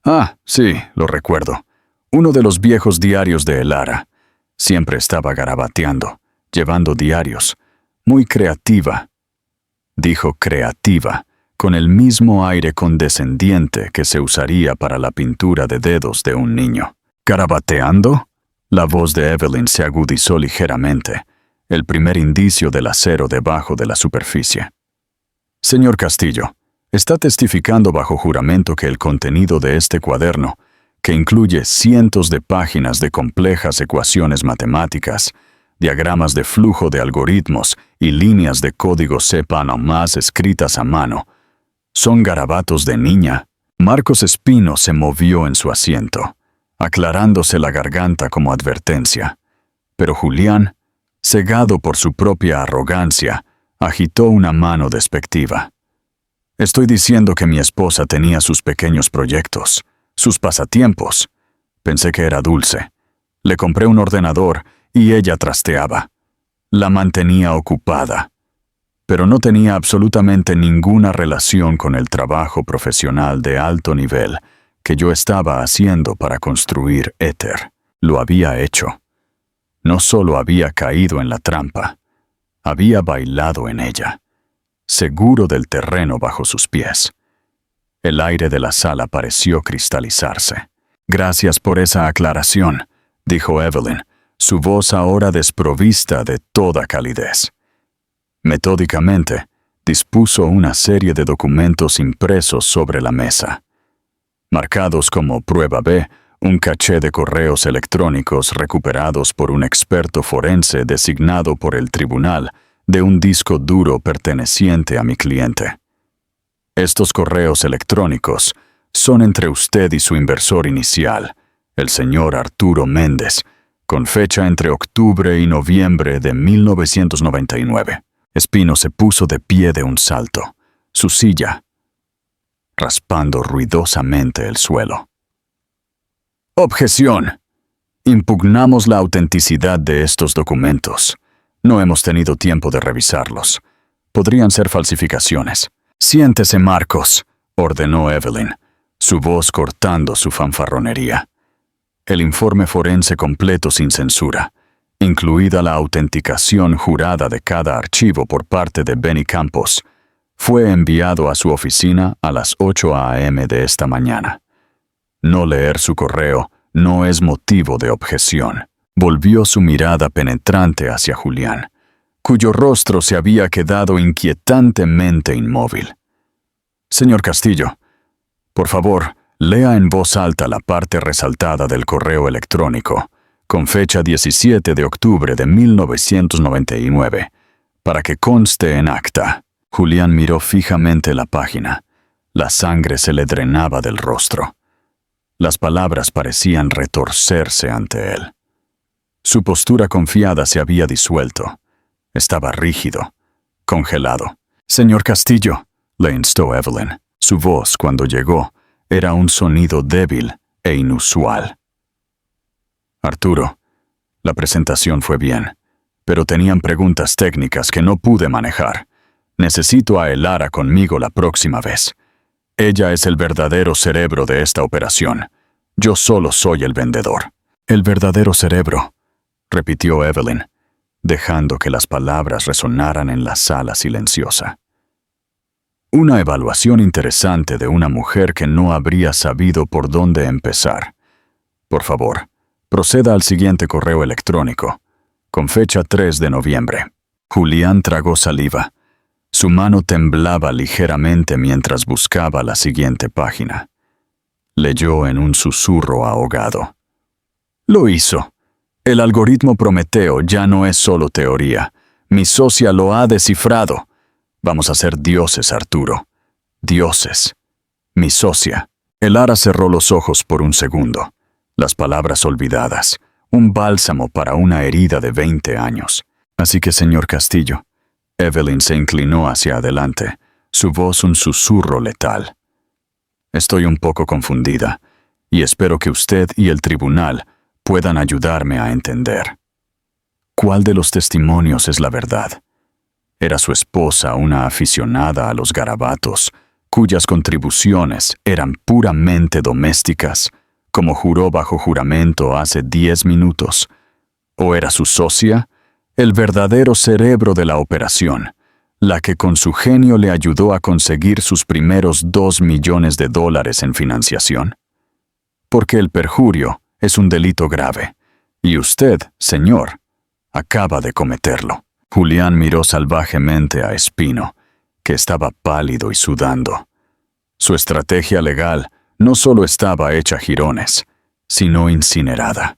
«Ah, sí, lo recuerdo. Uno de los viejos diarios de Elara. Siempre estaba garabateando, llevando diarios. Muy creativa». Dijo creativa, con el mismo aire condescendiente que se usaría para la pintura de dedos de un niño. «¿Garabateando?». La voz de Evelyn se agudizó ligeramente, el primer indicio del acero debajo de la superficie. «Señor Castillo, Está testificando bajo juramento que el contenido de este cuaderno, que incluye cientos de páginas de complejas ecuaciones matemáticas, diagramas de flujo de algoritmos y líneas de código C++ escritas a mano, son garabatos de niña. Marcos Espino se movió en su asiento, aclarándose la garganta como advertencia. Pero Julián, cegado por su propia arrogancia, agitó una mano despectiva. Estoy diciendo que mi esposa tenía sus pequeños proyectos, sus pasatiempos. Pensé que era dulce. Le compré un ordenador y ella trasteaba. La mantenía ocupada. Pero no tenía absolutamente ninguna relación con el trabajo profesional de alto nivel que yo estaba haciendo para construir Ether. Lo había hecho. No solo había caído en la trampa, había bailado en ella, seguro del terreno bajo sus pies. El aire de la sala pareció cristalizarse. Gracias por esa aclaración, dijo Evelyn, su voz ahora desprovista de toda calidez. Metódicamente, dispuso una serie de documentos impresos sobre la mesa. Marcados como prueba B, un caché de correos electrónicos recuperados por un experto forense designado por el tribunal de un disco duro perteneciente a mi cliente. Estos correos electrónicos son entre usted y su inversor inicial, el señor Arturo Méndez, con fecha entre octubre y noviembre de 1999. Espino se puso de pie de un salto, su silla, raspando ruidosamente el suelo. Objeción. Impugnamos la autenticidad de estos documentos. No hemos tenido tiempo de revisarlos. Podrían ser falsificaciones. Siéntese, Marcos, ordenó Evelyn, su voz cortando su fanfarronería. El informe forense completo sin censura, incluida la autenticación jurada de cada archivo por parte de Benny Campos, fue enviado a su oficina a las 8 a.m. de esta mañana. No leer su correo no es motivo de objeción. Volvió su mirada penetrante hacia Julián, cuyo rostro se había quedado inquietantemente inmóvil. Señor Castillo, por favor, lea en voz alta la parte resaltada del correo electrónico, con fecha 17 de octubre de 1999, para que conste en acta. Julián miró fijamente la página. La sangre se le drenaba del rostro. Las palabras parecían retorcerse ante él. Su postura confiada se había disuelto. Estaba rígido, congelado. Señor Castillo, le instó Evelyn. Su voz, cuando llegó, era un sonido débil e inusual. Arturo, la presentación fue bien, pero tenían preguntas técnicas que no pude manejar. Necesito a Elara conmigo la próxima vez. Ella es el verdadero cerebro de esta operación. Yo solo soy el vendedor. El verdadero cerebro, repitió Evelyn, dejando que las palabras resonaran en la sala silenciosa. Una evaluación interesante de una mujer que no habría sabido por dónde empezar. Por favor, proceda al siguiente correo electrónico, con fecha 3 de noviembre. Julián tragó saliva. Su mano temblaba ligeramente mientras buscaba la siguiente página. Leyó en un susurro ahogado. Lo hizo. El algoritmo Prometeo ya no es solo teoría. Mi socia lo ha descifrado. Vamos a ser dioses, Arturo. Dioses. Mi socia. Elara cerró los ojos por un segundo. Las palabras olvidadas. Un bálsamo para una herida de 20 años. Así que, señor Castillo. Evelyn se inclinó hacia adelante, su voz un susurro letal. Estoy un poco confundida, y espero que usted y el tribunal puedan ayudarme a entender. ¿Cuál de los testimonios es la verdad? ¿Era su esposa una aficionada a los garabatos, cuyas contribuciones eran puramente domésticas, como juró bajo juramento hace 10 minutos? ¿O era su socia, el verdadero cerebro de la operación, la que con su genio le ayudó a conseguir sus primeros $2 millones en financiación? Porque el perjurio es un delito grave, y usted, señor, acaba de cometerlo. Julián miró salvajemente a Espino, que estaba pálido y sudando. Su estrategia legal no solo estaba hecha jirones, sino incinerada.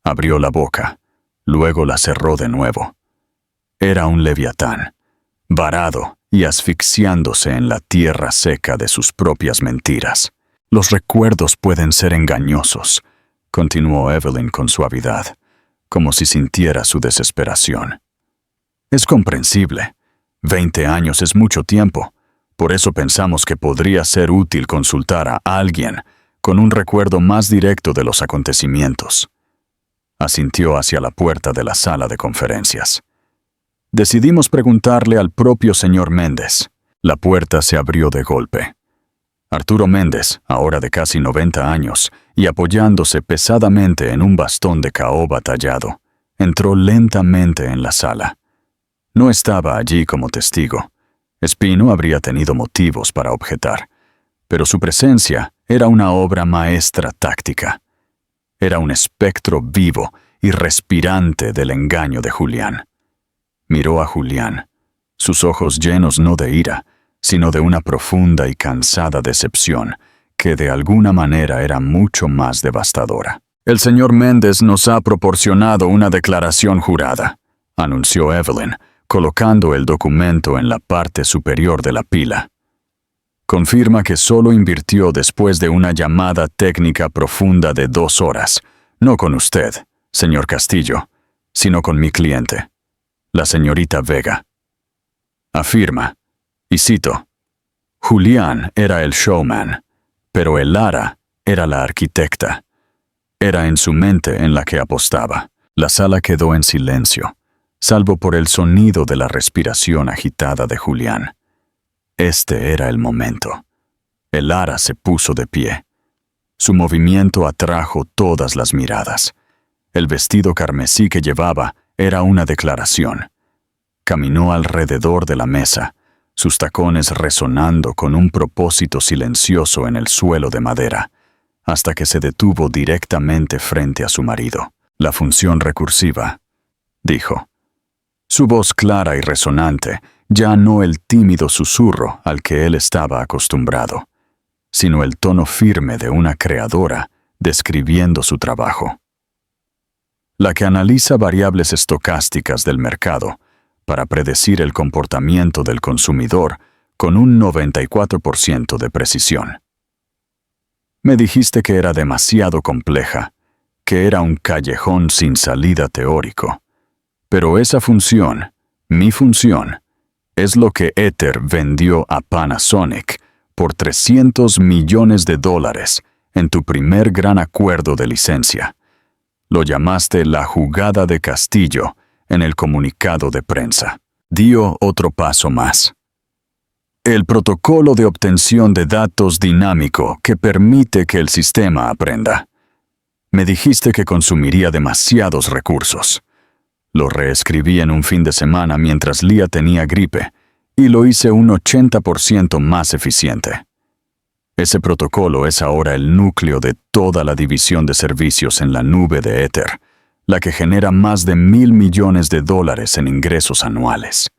Abrió la boca, luego la cerró de nuevo. Era un leviatán, varado y asfixiándose en la tierra seca de sus propias mentiras. Los recuerdos pueden ser engañosos, continuó Evelyn con suavidad, como si sintiera su desesperación. Es comprensible. 20 años es mucho tiempo. Por eso pensamos que podría ser útil consultar a alguien con un recuerdo más directo de los acontecimientos. Asintió hacia la puerta de la sala de conferencias. Decidimos preguntarle al propio señor Méndez. La puerta se abrió de golpe. Arturo Méndez, ahora de casi 90 años, y apoyándose pesadamente en un bastón de caoba tallado, entró lentamente en la sala. No estaba allí como testigo. Espino habría tenido motivos para objetar, pero su presencia era una obra maestra táctica. Era un espectro vivo y respirante del engaño de Julián. Miró a Julián, sus ojos llenos no de ira, sino de una profunda y cansada decepción, que de alguna manera era mucho más devastadora. «El señor Méndez nos ha proporcionado una declaración jurada», anunció Evelyn, colocando el documento en la parte superior de la pila. «Confirma que solo invirtió después de una llamada técnica profunda de 2 horas, no con usted, señor Castillo, sino con mi cliente, la señorita Vega. Afirma, y cito, Julián era el showman, pero Elara era la arquitecta. Era en su mente en la que apostaba». La sala quedó en silencio, salvo por el sonido de la respiración agitada de Julián. Este era el momento. Elara se puso de pie. Su movimiento atrajo todas las miradas. El vestido carmesí que llevaba era una declaración. Caminó alrededor de la mesa, sus tacones resonando con un propósito silencioso en el suelo de madera, hasta que se detuvo directamente frente a su marido. «La función recursiva», dijo. Su voz clara y resonante, ya no el tímido susurro al que él estaba acostumbrado, sino el tono firme de una creadora describiendo su trabajo. La que analiza variables estocásticas del mercado para predecir el comportamiento del consumidor con un 94% de precisión. Me dijiste que era demasiado compleja, que era un callejón sin salida teórico. Pero esa función, mi función, es lo que Ether vendió a Panasonic por $300 millones en tu primer gran acuerdo de licencia. Lo llamaste la jugada de Castillo en el comunicado de prensa. Dio otro paso más. El protocolo de obtención de datos dinámico que permite que el sistema aprenda. Me dijiste que consumiría demasiados recursos. Lo reescribí en un fin de semana mientras Lía tenía gripe y lo hice un 80% más eficiente. Ese protocolo es ahora el núcleo de toda la división de servicios en la nube de Ether, la que genera más de $1,000 millones en ingresos anuales.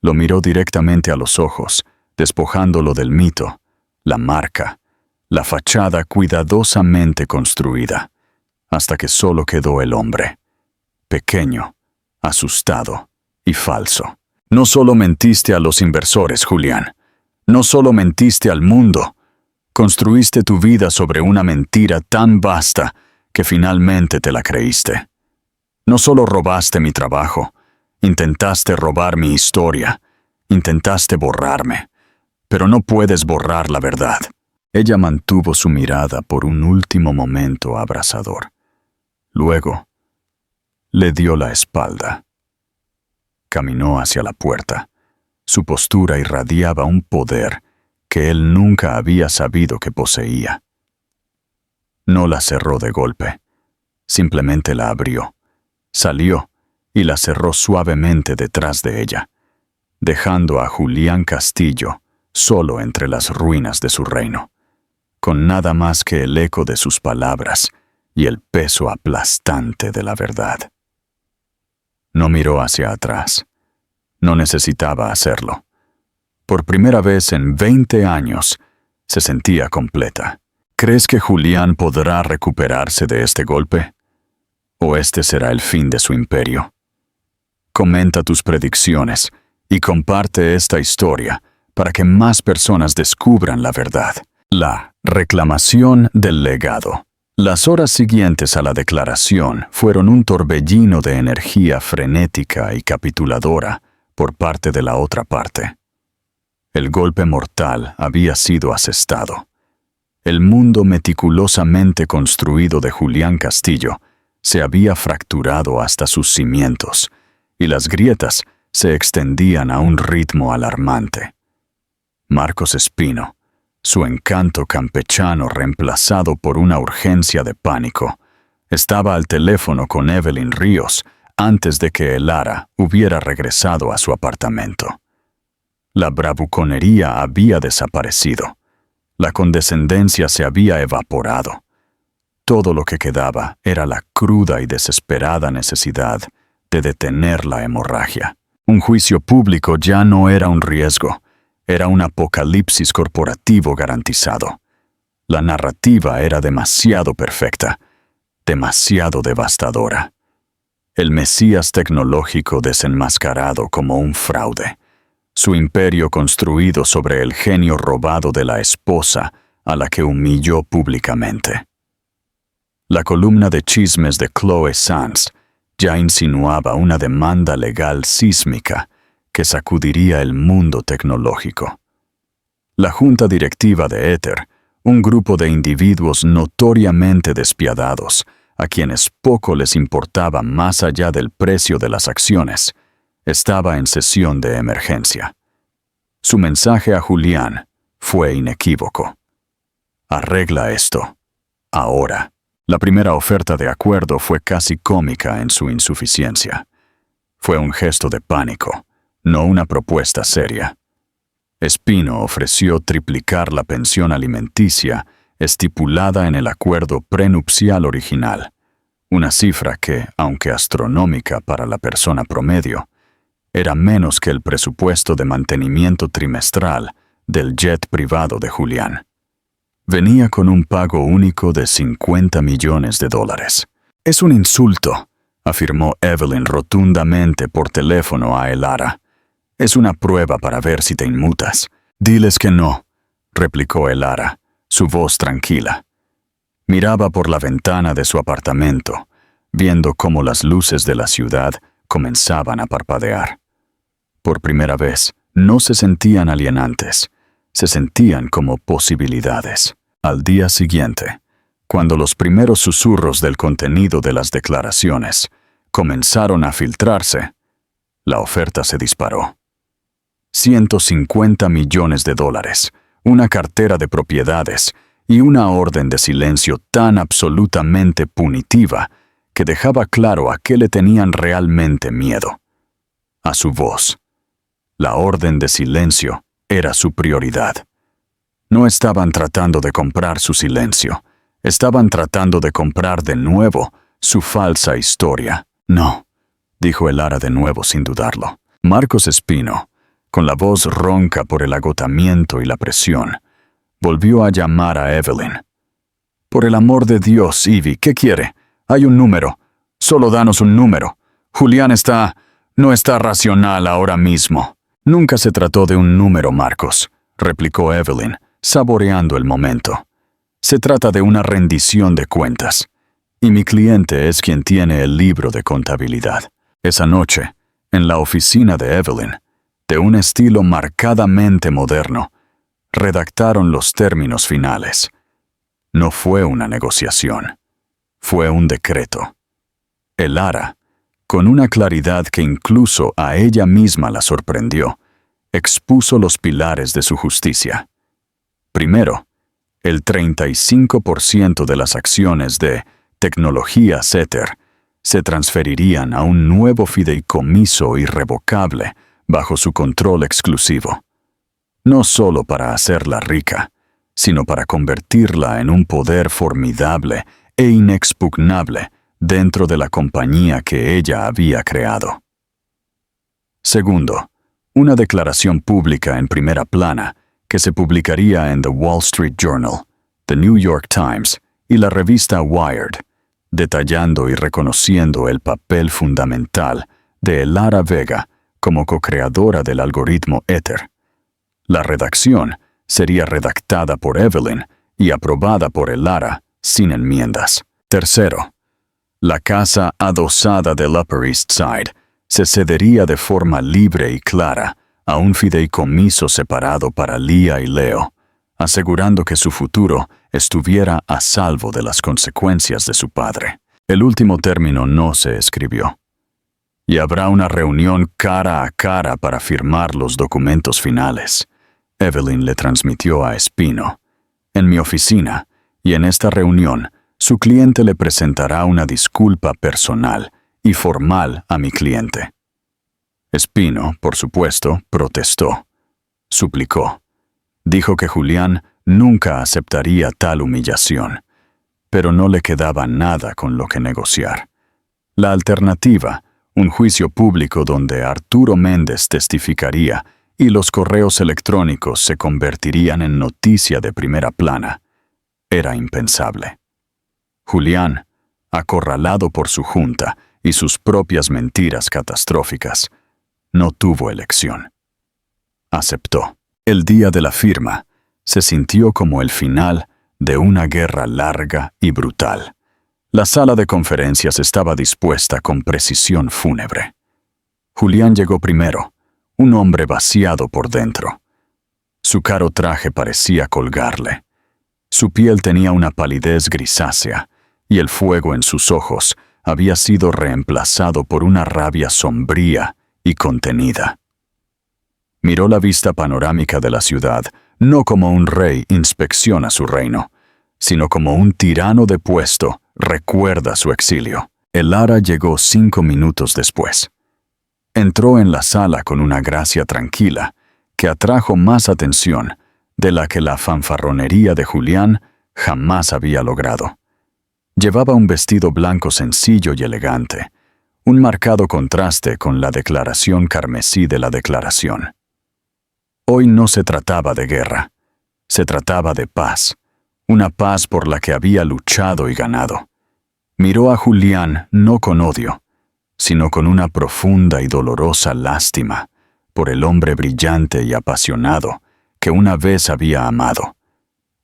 Lo miró directamente a los ojos, despojándolo del mito, la marca, la fachada cuidadosamente construida, hasta que solo quedó el hombre. Pequeño, asustado y falso. No solo mentiste a los inversores, Julián. No solo mentiste al mundo. Construiste tu vida sobre una mentira tan vasta que finalmente te la creíste. No solo robaste mi trabajo, intentaste robar mi historia, intentaste borrarme, pero no puedes borrar la verdad. Ella mantuvo su mirada por un último momento abrasador. Luego, le dio la espalda. Caminó hacia la puerta. Su postura irradiaba un poder que él nunca había sabido que poseía. No la cerró de golpe. Simplemente la abrió. Salió y la cerró suavemente detrás de ella, dejando a Julián Castillo solo entre las ruinas de su reino, con nada más que el eco de sus palabras y el peso aplastante de la verdad. No miró hacia atrás. No necesitaba hacerlo. Por primera vez en 20 años, se sentía completa. ¿Crees que Julián podrá recuperarse de este golpe? ¿O este será el fin de su imperio? Comenta tus predicciones y comparte esta historia para que más personas descubran la verdad. La reclamación del legado. Las horas siguientes a la declaración fueron un torbellino de energía frenética y capituladora por parte de la otra parte. El golpe mortal había sido asestado. El mundo meticulosamente construido de Julián Castillo se había fracturado hasta sus cimientos, y las grietas se extendían a un ritmo alarmante. Marcos Espino, su encanto campechano reemplazado por una urgencia de pánico, estaba al teléfono con Evelyn Ríos antes de que Elara hubiera regresado a su apartamento. La bravuconería había desaparecido. La condescendencia se había evaporado. Todo lo que quedaba era la cruda y desesperada necesidad de detener la hemorragia. Un juicio público ya no era un riesgo, era un apocalipsis corporativo garantizado. La narrativa era demasiado perfecta, demasiado devastadora. El Mesías tecnológico desenmascarado como un fraude. Su imperio construido sobre el genio robado de la esposa a la que humilló públicamente. La columna de chismes de Chloe Sanz ya insinuaba una demanda legal sísmica que sacudiría el mundo tecnológico. La junta directiva de Ether, un grupo de individuos notoriamente despiadados, a quienes poco les importaba más allá del precio de las acciones, estaba en sesión de emergencia. Su mensaje a Julián fue inequívoco. Arregla esto. Ahora. La primera oferta de acuerdo fue casi cómica en su insuficiencia. Fue un gesto de pánico, no una propuesta seria. Espino ofreció triplicar la pensión alimenticia estipulada en el acuerdo prenupcial original, una cifra que, aunque astronómica para la persona promedio, era menos que el presupuesto de mantenimiento trimestral del jet privado de Julián. Venía con un pago único de $50 millones. «Es un insulto», afirmó Evelyn rotundamente por teléfono a Elara. «Es una prueba para ver si te inmutas». «Diles que no», replicó Elara, su voz tranquila. Miraba por la ventana de su apartamento, viendo cómo las luces de la ciudad comenzaban a parpadear. Por primera vez, no se sentían alienantes, se sentían como posibilidades. Al día siguiente, cuando los primeros susurros del contenido de las declaraciones comenzaron a filtrarse, la oferta se disparó. $150 millones, una cartera de propiedades y una orden de silencio tan absolutamente punitiva que dejaba claro a qué le tenían realmente miedo. A su voz. La orden de silencio era su prioridad. No estaban tratando de comprar su silencio, estaban tratando de comprar de nuevo su falsa historia. «No», dijo Elara de nuevo sin dudarlo. Marcos Espino, con la voz ronca por el agotamiento y la presión, volvió a llamar a Evelyn. «Por el amor de Dios, Ivy, ¿qué quiere? Hay un número. Solo danos un número. Julián no está racional ahora mismo». «Nunca se trató de un número, Marcos», replicó Evelyn, saboreando el momento. «Se trata de una rendición de cuentas. Y mi cliente es quien tiene el libro de contabilidad». Esa noche, en la oficina de Evelyn, de un estilo marcadamente moderno, redactaron los términos finales. No fue una negociación, fue un decreto. Elara, con una claridad que incluso a ella misma la sorprendió, expuso los pilares de su justicia. Primero, el 35% de las acciones de Tecnologías Ether se transferirían a un nuevo fideicomiso irrevocable bajo su control exclusivo. No solo para hacerla rica, sino para convertirla en un poder formidable e inexpugnable dentro de la compañía que ella había creado. Segundo, Una declaración pública en primera plana que se publicaría en The Wall Street Journal, The New York Times y la revista Wired, detallando y reconociendo el papel fundamental de Elara Vega como co-creadora del algoritmo Ether. La redacción sería redactada por Evelyn y aprobada por Elara sin enmiendas. Tercero, la casa adosada del Upper East Side se cedería de forma libre y clara a un fideicomiso separado para Leah y Leo, asegurando que su futuro estuviera a salvo de las consecuencias de su padre. El último término no se escribió. Y habrá una reunión cara a cara para firmar los documentos finales. Evelyn le transmitió a Espino. En mi oficina, y en esta reunión, su cliente le presentará una disculpa personal y formal a mi cliente. Espino, por supuesto, protestó. Suplicó. Dijo que Julián nunca aceptaría tal humillación, pero no le quedaba nada con lo que negociar. La alternativa, un juicio público donde Arturo Méndez testificaría y los correos electrónicos se convertirían en noticia de primera plana, era impensable. Julián, acorralado por su junta y sus propias mentiras catastróficas, no tuvo elección. Aceptó. El día de la firma se sintió como el final de una guerra larga y brutal. La sala de conferencias estaba dispuesta con precisión fúnebre. Julián llegó primero, un hombre vaciado por dentro. Su caro traje parecía colgarle. Su piel tenía una palidez grisácea, y el fuego en sus ojos había sido reemplazado por una rabia sombría y contenida. Miró la vista panorámica de la ciudad, no como un rey inspecciona su reino, sino como un tirano depuesto recuerda su exilio. Elara llegó 5 minutos después. Entró en la sala con una gracia tranquila que atrajo más atención de la que la fanfarronería de Julián jamás había logrado. Llevaba un vestido blanco sencillo y elegante, un marcado contraste con la declaración carmesí de la declaración. Hoy no se trataba de guerra, se trataba de paz, una paz por la que había luchado y ganado. Miró a Julián no con odio, sino con una profunda y dolorosa lástima por el hombre brillante y apasionado que una vez había amado,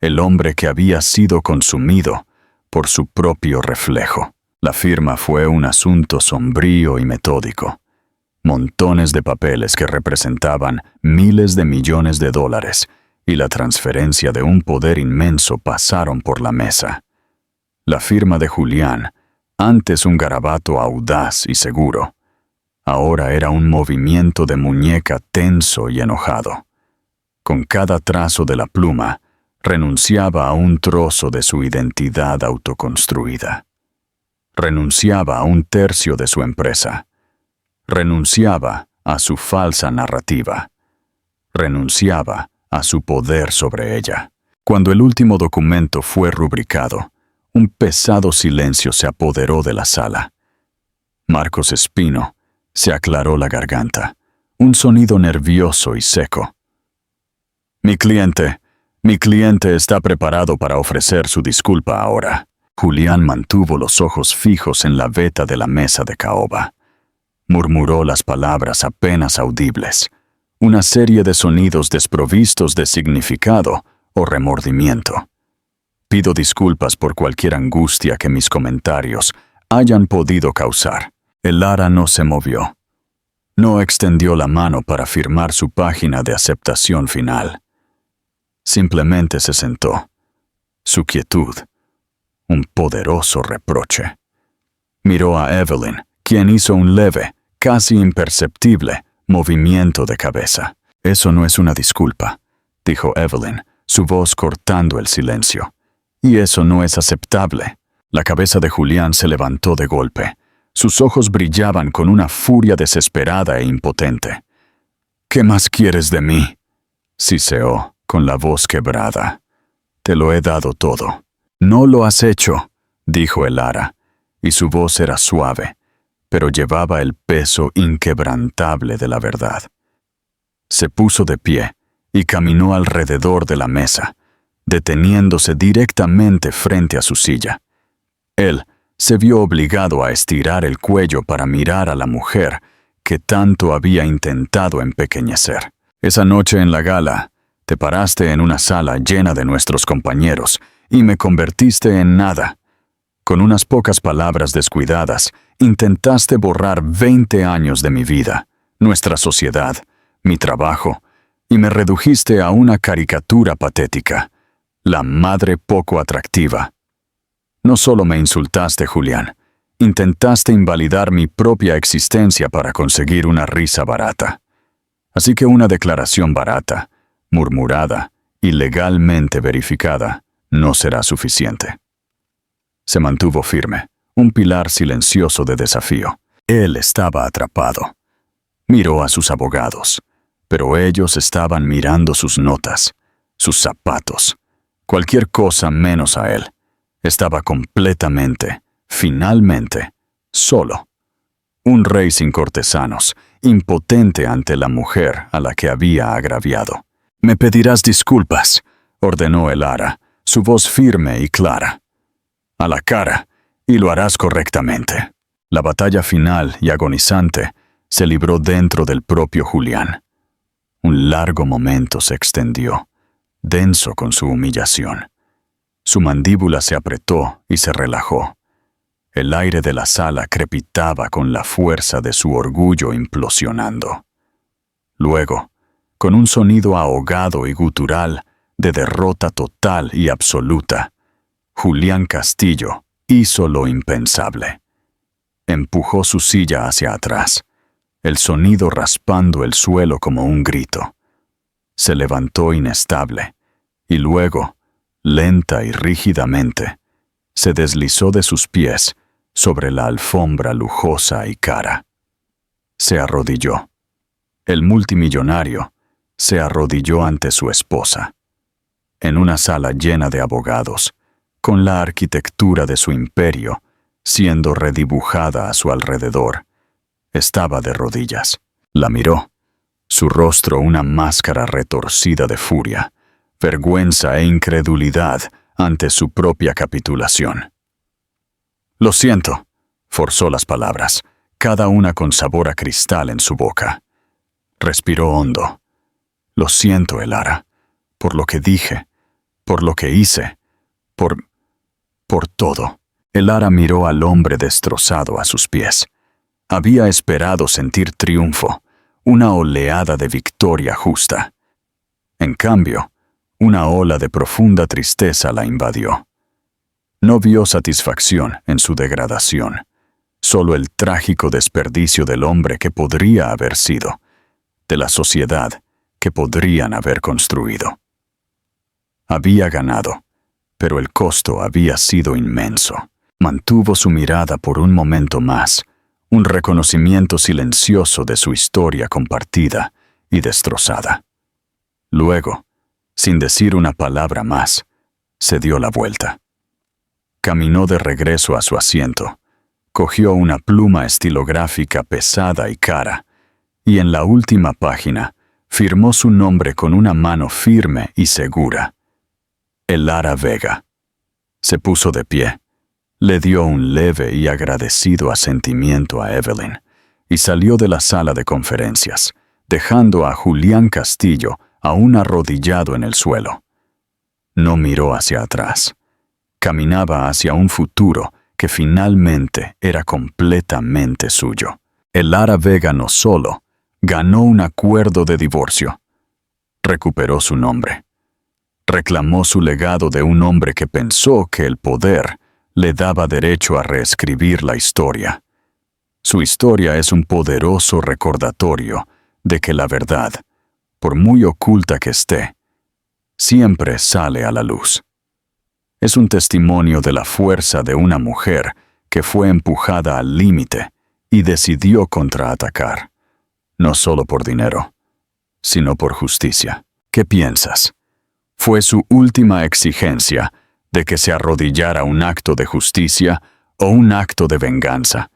el hombre que había sido consumido por su propio reflejo. La firma fue un asunto sombrío y metódico. Montones de papeles que representaban miles de millones de dólares y la transferencia de un poder inmenso pasaron por la mesa. La firma de Julián, antes un garabato audaz y seguro, ahora era un movimiento de muñeca tenso y enojado. Con cada trazo de la pluma, renunciaba a un trozo de su identidad autoconstruida. Renunciaba a un tercio de su empresa. Renunciaba a su falsa narrativa. Renunciaba a su poder sobre ella. Cuando el último documento fue rubricado, un pesado silencio se apoderó de la sala. Marcos Espino se aclaró la garganta, un sonido nervioso y seco. Mi cliente está preparado para ofrecer su disculpa ahora. Julián mantuvo los ojos fijos en la veta de la mesa de caoba. Murmuró las palabras apenas audibles, una serie de sonidos desprovistos de significado o remordimiento. Pido disculpas por cualquier angustia que mis comentarios hayan podido causar. Elara no se movió. No extendió la mano para firmar su página de aceptación final. Simplemente se sentó. Su quietud, un poderoso reproche. Miró a Evelyn, quien hizo un leve, casi imperceptible, movimiento de cabeza. Eso no es una disculpa, dijo Evelyn, su voz cortando el silencio. Y eso no es aceptable. La cabeza de Julián se levantó de golpe. Sus ojos brillaban con una furia desesperada e impotente. ¿Qué más quieres de mí?, siseó, con la voz quebrada. Te lo he dado todo. No lo has hecho, dijo Elara, y su voz era suave, pero llevaba el peso inquebrantable de la verdad. Se puso de pie y caminó alrededor de la mesa, deteniéndose directamente frente a su silla. Él se vio obligado a estirar el cuello para mirar a la mujer que tanto había intentado empequeñecer. Esa noche en la gala, te paraste en una sala llena de nuestros compañeros y me convertiste en nada. Con unas pocas palabras descuidadas, intentaste borrar 20 años de mi vida, nuestra sociedad, mi trabajo, y me redujiste a una caricatura patética, la madre poco atractiva. No solo me insultaste, Julián, intentaste invalidar mi propia existencia para conseguir una risa barata. Así que una declaración barata, murmurada y legalmente verificada, no será suficiente. Se mantuvo firme, un pilar silencioso de desafío. Él estaba atrapado. Miró a sus abogados, pero ellos estaban mirando sus notas, sus zapatos, cualquier cosa menos a él. Estaba completamente, finalmente, solo. Un rey sin cortesanos, impotente ante la mujer a la que había agraviado. «Me pedirás disculpas», ordenó Elara, su voz firme y clara. «A la cara, y lo harás correctamente». La batalla final y agonizante se libró dentro del propio Julián. Un largo momento se extendió, denso con su humillación. Su mandíbula se apretó y se relajó. El aire de la sala crepitaba con la fuerza de su orgullo implosionando. Luego, con un sonido ahogado y gutural de derrota total y absoluta, Julián Castillo hizo lo impensable. Empujó su silla hacia atrás, el sonido raspando el suelo como un grito. Se levantó inestable, y luego, lenta y rígidamente, se deslizó de sus pies sobre la alfombra lujosa y cara. Se arrodilló. El multimillonario se arrodilló ante su esposa. En una sala llena de abogados, con la arquitectura de su imperio siendo redibujada a su alrededor, estaba de rodillas. La miró, su rostro una máscara retorcida de furia, vergüenza e incredulidad ante su propia capitulación. «Lo siento», forzó las palabras, cada una con sabor a cristal en su boca. Respiró hondo. «Lo siento, Elara, por lo que dije, por lo que hice, por todo». Elara miró al hombre destrozado a sus pies. Había esperado sentir triunfo, una oleada de victoria justa. En cambio, una ola de profunda tristeza la invadió. No vio satisfacción en su degradación, solo el trágico desperdicio del hombre que podría haber sido, de la sociedad que podrían haber construido. Había ganado, pero el costo había sido inmenso. Mantuvo su mirada por un momento más, un reconocimiento silencioso de su historia compartida y destrozada. Luego, sin decir una palabra más, se dio la vuelta. Caminó de regreso a su asiento, cogió una pluma estilográfica pesada y cara, y en la última página firmó su nombre con una mano firme y segura. Elara Vega. Se puso de pie, le dio un leve y agradecido asentimiento a Evelyn, y salió de la sala de conferencias, dejando a Julián Castillo aún arrodillado en el suelo. No miró hacia atrás. Caminaba hacia un futuro que finalmente era completamente suyo. Elara Vega no solo ganó un acuerdo de divorcio, recuperó su nombre. Reclamó su legado de un hombre que pensó que el poder le daba derecho a reescribir la historia. Su historia es un poderoso recordatorio de que la verdad, por muy oculta que esté, siempre sale a la luz. Es un testimonio de la fuerza de una mujer que fue empujada al límite y decidió contraatacar, no solo por dinero, sino por justicia. ¿Qué piensas? ¿Fue su última exigencia de que se arrodillara un acto de justicia o un acto de venganza?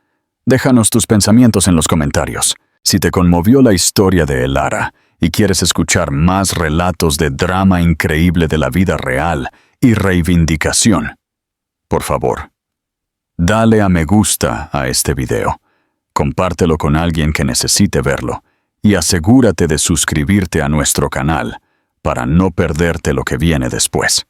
Déjanos tus pensamientos en los comentarios. Si te conmovió la historia de Elara y quieres escuchar más relatos de drama increíble de la vida real y reivindicación, por favor, dale a me gusta a este video, compártelo con alguien que necesite verlo y asegúrate de suscribirte a nuestro canal para no perderte lo que viene después.